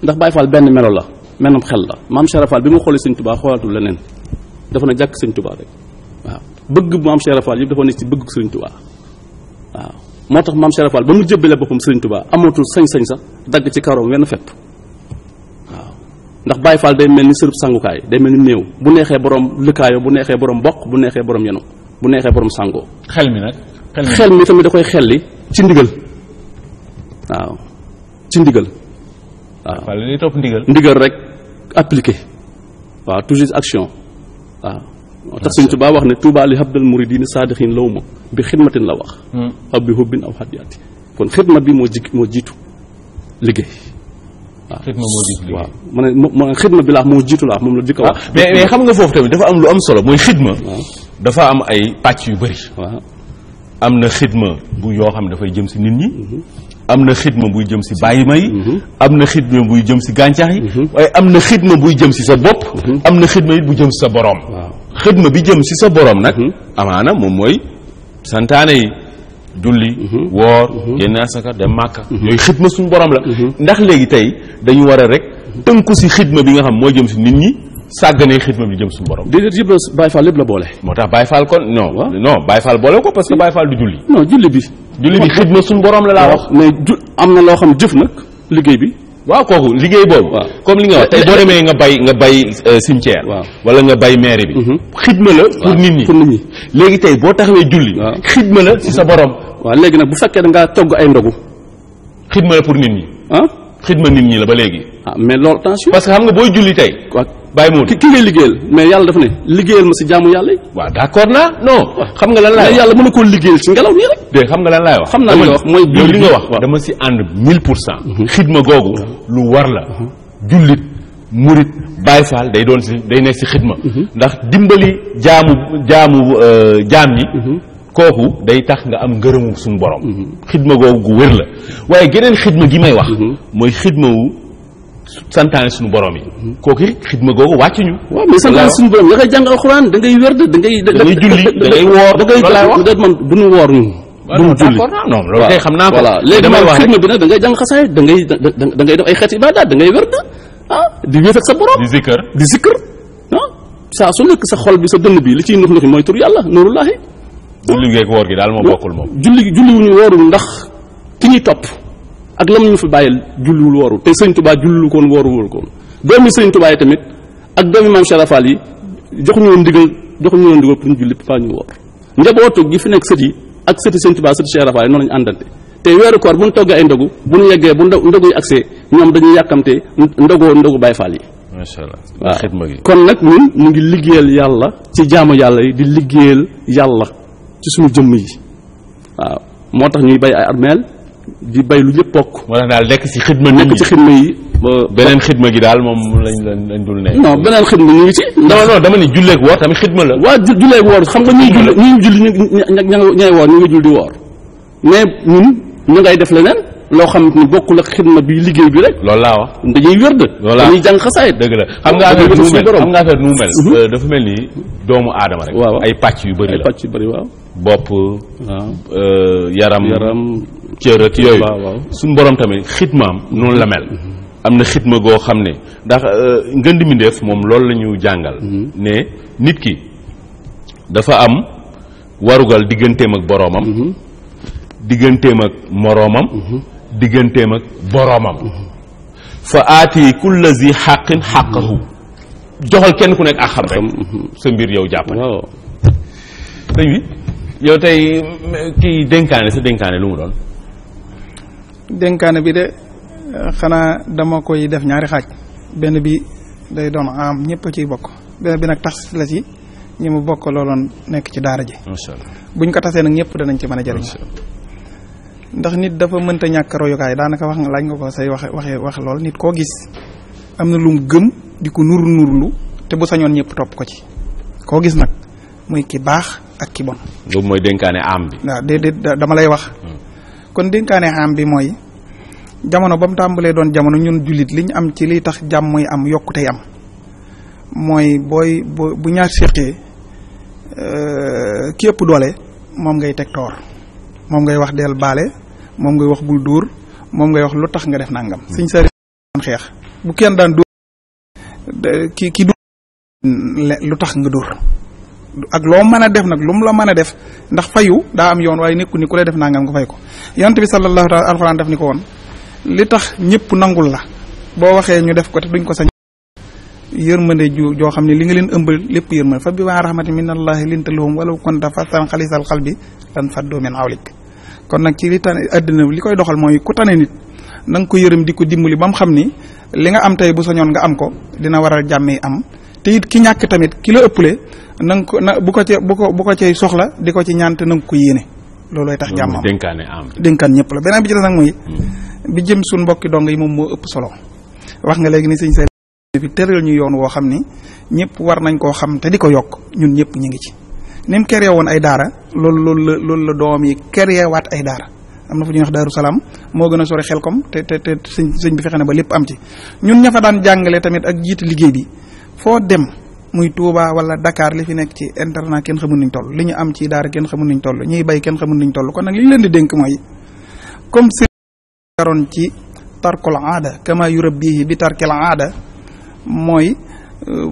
ndax Baye Fall benn melo la menam xel la maam Cheikh Fall bi mu xoolee Sëñ Touba xoolatul leneen dafa na jàkk Sëñ Touba rek waaw bëgg maam Cheikh Fall yëpp dafa ne ci bëgg Sëñ Touba waaw moo tax maam Cheikh Fall ba mu jëbbale boppam Sëñ Touba amatul sañ-sañ sax dagg ci karoom wenn fepp waaw ndax Baye Fall day mel ni sërëb sangukaay day mel ni néew bu neexee borom lëkkaayoo bu neexee borom bokk bu neexee borom yenu bu neexee borom sangoo. xel mi nag xel mi tamit da koy xelli ci ndigal waaw ci ndigal waaw. Fall li topp ndigal rek appliqué waaw toujours action. waaw moo tax Sëñ Tuubaa wax ne Tuubaa li habdal muridin saadixiin law ma bi xidmatin la wax aw bi hubbin aw hadiyaati kon xidma bi moo jiitu liggéey waaw xidma moo jiitu liggéey waaw ma ne xidma bi laa moo jiitu laa moom la di ko wax mais xam nga foofu tamit dafa am lu am solo mooy xidma dafa am ay pàcc yu bëri waaw am na xidma bu yoo xam ne dafay jëm si nit ñi am na xidma buy jëm si bàyyima yi am na xidma buy jëm si gàncax yi waaye am na xidma buy jëm si sa bopp am na xidma it bu jëm si sa borom xidma bi jëm si sa borom nag amaana moom mooy santaane yi julli woor génne asaka dem màkka yooyu xidma suñu borom la ndax léegi tey dañu war a rek tënku si xidma bi nga xam moo jëm si nit ñi sàgganee xidma bi jëm suñu borom déedéet yëpp Baye Fall lépp la boole moo tax Baye Fall kon non Baye Fall boole ko parce que Baye Fall du julli non julli bi xidma suñu borom la laa wax mais am na loo xam jëf nag liggéey bi waaw kooku liggéey boobu comme li nga wax tey boo demee nga bay cimetière wala nga bay mairie bi xidma la pour nit ñi léegi tey boo taxawee julli xidma la ci sa borom waaw léegi nag bu fekkee da ngaa togg ay ndogu xidma la pour nit ñi xidma nit ñi la ba léegi ah mais loolu attention. parce que xam nga booy julli tey. bàyyi moom ki ngay liggéeyal mais yàlla dafa ne liggéeyal ma si jaamu yàlla yi. waaw d'accord naa non. xam nga lan laay wax yàlla mën na koo liggéeyal ci ngelaw nii rek. de xam nga lan laay wax. xam naa li nga wax mooy yow li nga wax dama si ànd 1000%. xidma googu lu war la. jullit murit Baay Faal day doon si day nekk si xidma. ndax dimbali jaam ñi. kooku day tax nga am ngërëmu suñu borom. xidma googu gu wér la waaye geneen xidma gi may wax. mooy xidma wu santaane suñu borom yi. kooku xidma googu wàcc ñu. waaw mais santaane suñu borom da ngay jàng alxuraan da ngay werd da ngay. da ngay julli da ngay woor loolu laay wax man du ñu woor ñun. duñu julli non loolu kay xam naa ko. voilà léegi damay wax xidma bi nag da ngay jàng xasaay da ngay def ay xeeti ibaadaat da ngay werd di wéet ak sa borom. di zikkër saa su nekk sa xol bi sa dënn bi li ciy nux nuxi mooy tur yàlla nurullahi. julli geeg woor gi daal moo bokkul moom. julli wuñu woorul ndax ki ñuy topp ak lam ñu fi bàyyil julliwul woorul te sëñ Tuubaa julliwul koon wooruwul koon doomi sëñ Tuubaa yi tamit ak doomi maam Cheikh Rafal yi joxuñu woon ndigal pour ñu julli pas ñu woor njabootu gi fi nekk sët yi ak sëti sëñ Tuubaa sëti Cheikh Rafal yi noonu lañu àndante te weeru koor bu ñu toggee ay ndogu bu ñu yeggee bu ndogu yi accès ñoom dañuy yàkkamte ndogu Baay Faal yi. macha allah waaw xidma gi kon nag ñun mu ngi liggéeyal yàlla ci jaamu yàlla yi di liggéeyal yàlla ci suñu jëmm yi waaw moo tax ñuy bay ay armeel di bay lu ñëpp bokk. moo tax daal nekk ci xidma nit ñi nekk ci xidma yi. beneen xidma gi daal moom lañ dul nekk. non beneen xidma ñu ngi ci. non dama ni julleeg woor tamit xidma la. waaw julleeg woor xam nga ñuy julli ñay woor ñu ngi jul di woor mais ñun ñu ngay def leneen loo xam ni bokkul ak xidma bi liggéey bi rek. loolu laa wax dañuy wérd. loolu dañuy jàng xasaayit. dëgg la xam nga affaire nu mu mel dafa mel ni doomu aadama rek. waaw ay pàcc yu bëri la ay pàcc yu bëri waaw. bopp. waaw yaram cër ak yooyu. suñu borom tamit xidmaam noonu la mel. am na xidma goo xam ne ndax ngën di mindeef moom loolu la ñu jàngal. ne nit ki dafa am warugal digganteem ak boroomam. digganteem ak moroomam. digganteem ak boroomam. fa aati kulla zi xaqin xaqahu joxal kenn ku nekk ak xam rek sa mbir yow jàppale. waaw. sëñ bi yow tey kii dénkaane sa dénkaane lu mu doon. dénkaane bi de xanaa dama koy def ñaari xaaj benn bi day doon am ñëpp ciy bokk benn bi nag tax la ci ñi mu bokk looloon nekk ci daara ji. macha allah buñ ko tasee nag ñëpp danañ ci mën a jëriñ. ndax nit dafa mënta ñàkk royukaay daanaka wax nga laaj nga ko say wax lool nit koo gis am na lu mu gëm di ko nurlu te bu sañoon ñëpp topp ko ci koo gis nag muy ki baax ak ki bon. loolu mooy dénkaane am bi. waaw déedéet dama lay wax. kon dénkaane am bi mooy jamono ba mu tàmbalee doon jamono ñun jullit liñ am ci liy tax jàmm muy am yokkutey am mooy bu ñaar séqee ki ëpp doole moom ngay teg toor moom ngay wax del baale moom ngay wax bul dóor moom ngay wax lu tax nga def nangam. suñ sari xeex bu kenn daan dóor ki du lu tax nga dóor ak loo mën a def nag lu mu la mën a def ndax fayu daa am yoon waaye nekku ni ku lay def nangam nga fay ko yonent bi sallallahu taala alxuraan def ni ko woon li tax ñëpp nangul la boo waxee ñu def ko te duñ ko sañ yërmande joo xam ne li nga leen ëmbal lépp yërmande fa bi ma rahmatin minallahi linta lahum walaw kunta fassan xalisal xalbi lan faddu min hawlik kon nag ci li tane àddina li koy doxal mooy ku tane nit na nga ko yërëm di ko dimbali ba mu xam ni li nga am tey bu sañoon nga am ko dina waral jàmmee am te it ki ñàkk tamit ki la ëppale na nga ko bu ko cay soxla di ko ci ñaan te na nga ko yéene loolooy tax jàmm am dénkaane am dénkaan ñëpp la beneen bi ci des nag mooy bi jëm suñ mbokki dong yi moom moo ëpp solo wax nga léegi ni sëñ Sall fi tëral ñu yoon woo xam ni ñëpp war nañ koo xam te di ko yokk ñun ñëpp ñu ngi ci ni mu créé woon ay daara loolu la doom yi créé waat ay daara am na fu ñuy wax Daaru Salaam moo gën a sori Xelkom te sëñ bi fexe na ba lépp am ci ñun ña fa daan jàngale tamit ak jiite liggéey bi foo dem muy Touba wala Dakar li fi nekk ci internat kenn xamul niñ toll li ñu am ci daara kenn xamul niñ toll ñuy bay kenn xamul niñ toll kon nag li ñu leen di dénk mooy comme si yaroon ci tarkul aada kama yurabbihi bi tarkil aada mooy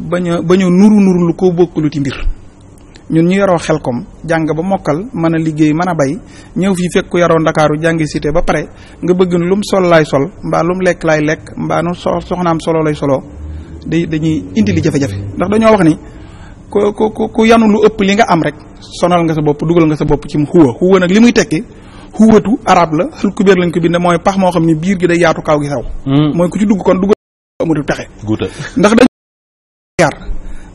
bañ a nuru lu ko bokkulu ci mbir ñun ñu yaroo Xelkom jàng ba mokkal mën a liggéey mën a bay ñëw fii fekk ku yaroo Ndakaaru jàngi cité ba pare nga bëgg lu mu sol laay sol mbaa lu mu lekk laay lekk mbaa nu soxnaam solo lay solo dañuy indi li jafe-jafe ndax dañoo wax ni ku yanu lu ëpp li nga am rek sonal nga sa bopp dugal nga sa bopp ci mu xuwa nag li muy tekki xuwatu arab la xel kubéer lañ ko bind mooy pax moo xam ni biir gi day yaatu kaw gi saw mooy ku ci dugg kon dugg amatul pexe. guuta ndax dañ milliard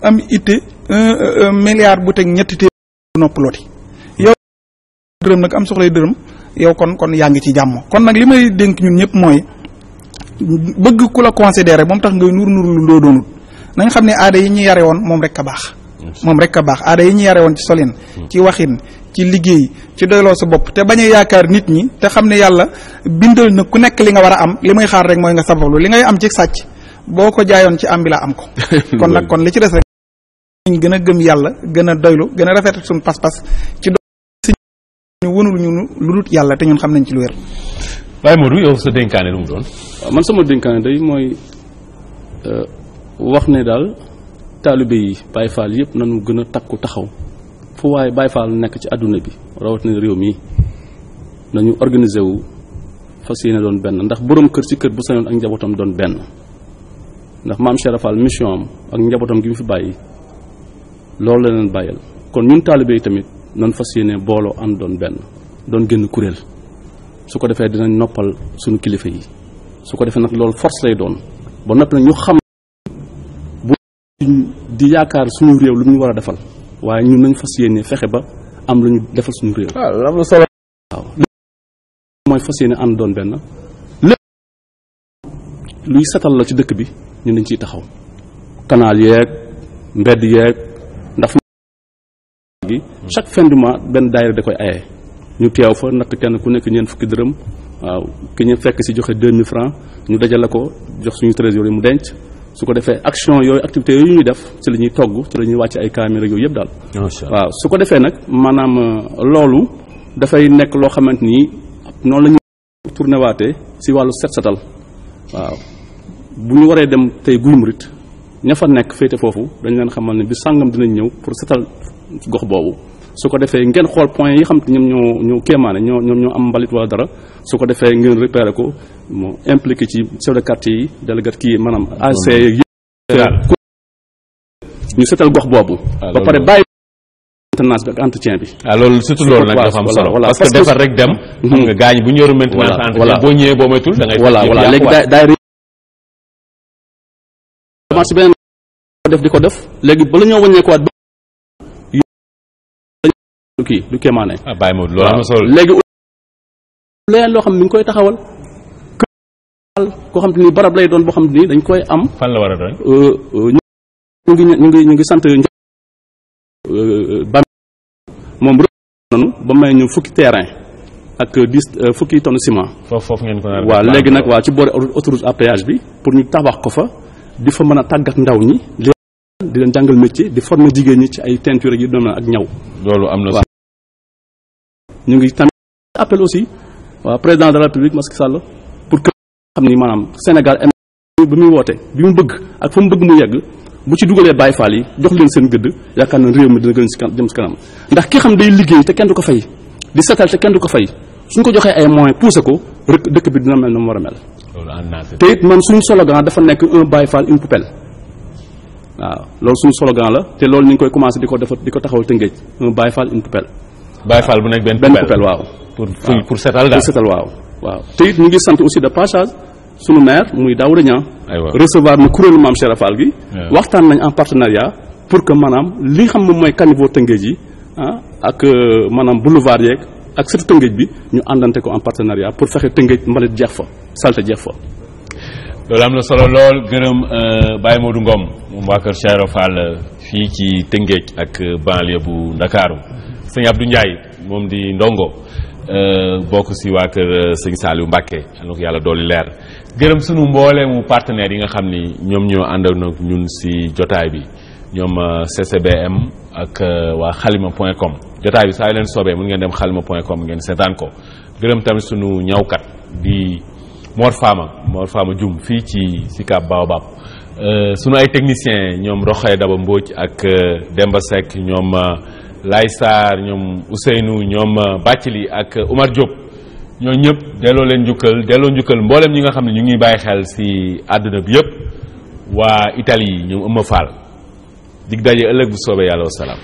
am itte 1 milliard bu teg ñetti téeméer noppalooti yow dërëm nag am soxlay dërëm yow kon yaa ngi ci jàmm kon nag li may dénk ñun ñëpp mooy bëgg ku la considéré moom tax ngay nur lu loo doonul nañ xam ne aada yi ñu yare woon moom rek a baax aada yi ñu yare woon ci solin ci waxin ci liggéey ci doyloo sa bopp te bañ a yaakaar nit ñi te xam ne yàlla bindal na ku nekk li nga war a am li muy xaar rek mooy nga sabablu li ngay am ci sàcc boo ko jaayoon ci am bi la am ko kon nag kon li ci des rek ñu gën a gëm yàlla gën a doylu gën a rafetal suñu pas-pas ci ñu wënul ñu lu dul yàlla te ñun xam nañ ci lu wér. Baye Modou yow sa dénkaane lu mu doon. man sama dénkaane day mooy wax ne daal taalibe yi Baye Fall yëpp nañu gën a takku taxaw fu waaye Baye Fall nekk ci àdduna bi rawatina réew mi nañu organiser wu fas yéene doon benn ndax borom kër ci kër bu sañoon ak njabootam doon benn ndax maam Cheikh Fall mission am ak njabootam gi mu fi bàyyi loolu la leen bàyyal kon ñun taalibe yi tamit noonu fas yéene booloo ànd doon benn doon génn kuréel su ko defee dinañ noppal suñu kilifa yi su ko defee nag loolu force lay doon ba noppi nag ñu xam bu di yaakaar suñu réew lu ñu war a defal waaye ñun nañ fas yéene fexe ba am lu ñu defal suñu réew. am na solo. waaw mooy fas yéene ànd doon benn lépp luy setal la ci dëkk bi ñun dañ ciy taxaw canal yeeg mbedd yeeg ndax gi chaque fin du mois benn daayira da koy aye ñu teew fa natt kenn ku nekk ñeent fukki dërëm waaw ki ñu fekk si joxe 2000 francs ñu dajale ko jox suñu trésorier mu denc su ko defee action yooyu activité yooyu ñuy def ci la ñuy togg ci la ñuy wàcc ay caméra yooyu yëpp daal waaw su ko defee nag maanaam loolu dafay nekk loo xamante ni noonu la ñuy tourné waatee si wàllu set setal waaw bu ñu waree dem tey Guy Murit ña fa nekk féete foofu dañ leen xamal ne bi sàngam dinañ ñëw pour setal gox boobu su ko defee ngeen xool point yi xam te ñoom ñoo kéemaane ñoo am mbalit wala dara su ko defee ngeen repéré ko mu impliqué ci chef de quartier yi délégué kii maanaam AC yi ñu setal gox boobu ba pare bàyyi maintenance bi ak entretien bi loolu surtout loolu nag dafa am solo parce que defar rek dem xam nga gaañ bu ñu yoru maintenance entretien boo ñëwee boo moytul da ngay voilà léegi daay commencé beneen def di ko def léegi bala ñoo wàññeekuwaat kii du kéemaane Baye Modou loolu am na solo léegi leneen loo xam ne mi ngi koy taxawal koo xam te ni barab lay doon boo xam te ni dañ koy am fan la war a doon ñu ngi sant ba moom nanu ba may ñu fukki terrain ak 10 fukki tonnes ciment foofu ngeen ko waaw léegi nag waaw ci boori autoroute à péage bi pour ñu tabax ko fa di fa mën a tàggat ndaw ñi di leen jàngal métier di former jigéen ñi ci ay teinture yi doon ak ñaw loolu am na ñu ngi tamit appel aussi waaw président de la République Macky Sall pour que xam ni maanaam Sénégal bi muy woote bi mu bëgg ak fa mu bëgg mu yegg bu ci dugalee Baye Fall yi jox leen seen gëdd yaakaar na réew mi dina gën si jëm si kanam ndax ki xam day liggéey te kenn du ko fay di setal te kenn du ko fay suñ ko joxee ay moyens poussé ko rek dëkk bi dina mel na mu war a mel te it man suñu slogan dafa nekk un Baye Fall une poubelle waaw loolu suñu slogan la te loolu ñu ngi koy commencé di ko taxawal Tëngéej un Baye Fall une poubelle Baye Fall bu nekk benn poubelle waaw pour setal daal pour setal waaw te it ñu ngi sant aussi de passage sunu maire muy Daouda Niang recevoir na kuréelu Maam Cheikh Fall gi waxtaan nañ en partenariat pour que maanaam li xam moom mooy caniveau Tëngéej yi ak maanaam boulevard yeeg ak surtout Tëngéej bi ñu àndante ko en partenariat pour fexe Tëngéej mbalit jeex fa salte jeex fa loolu am na solo lool gërëm Baye Modou Ngom moom waa kër Cheikh Fall fii ci Tëngéej ak banlieue bu Ndakaaru sëñ Abdou Ndiaye moom di ndongo bokk si waa kër sëñ Saliou Mbacké na ko yàlla dooli leer gërëm sunu mbooleemu partenaires yi nga xam ni ñoom ñoo àndoon ak ñun si jotaay bi ñoom CCBM ak waa xalima.com jotaay bi saa yu leen soobee mun ngeen dem xalima.com ngeen seetaan ko gërëm tamit sunu ñawkat di Mor Fama Dioum fii ci Sicap Baobab sunu ay techniciens ñoom Roxay Daba Mbodj ak Demba Seck ñoom Lay Sarr ñoom Ousseynou ñoom Bàccili ak Oumar Diop ñoo ñëpp delloo njukkal mboolem ñi nga xam ne ñu ngi bàyyi xel si àdduna bi yëpp waa Italie ñoom Ëmma Fall dig daje ëllëg bu soobee yàlla wasalaam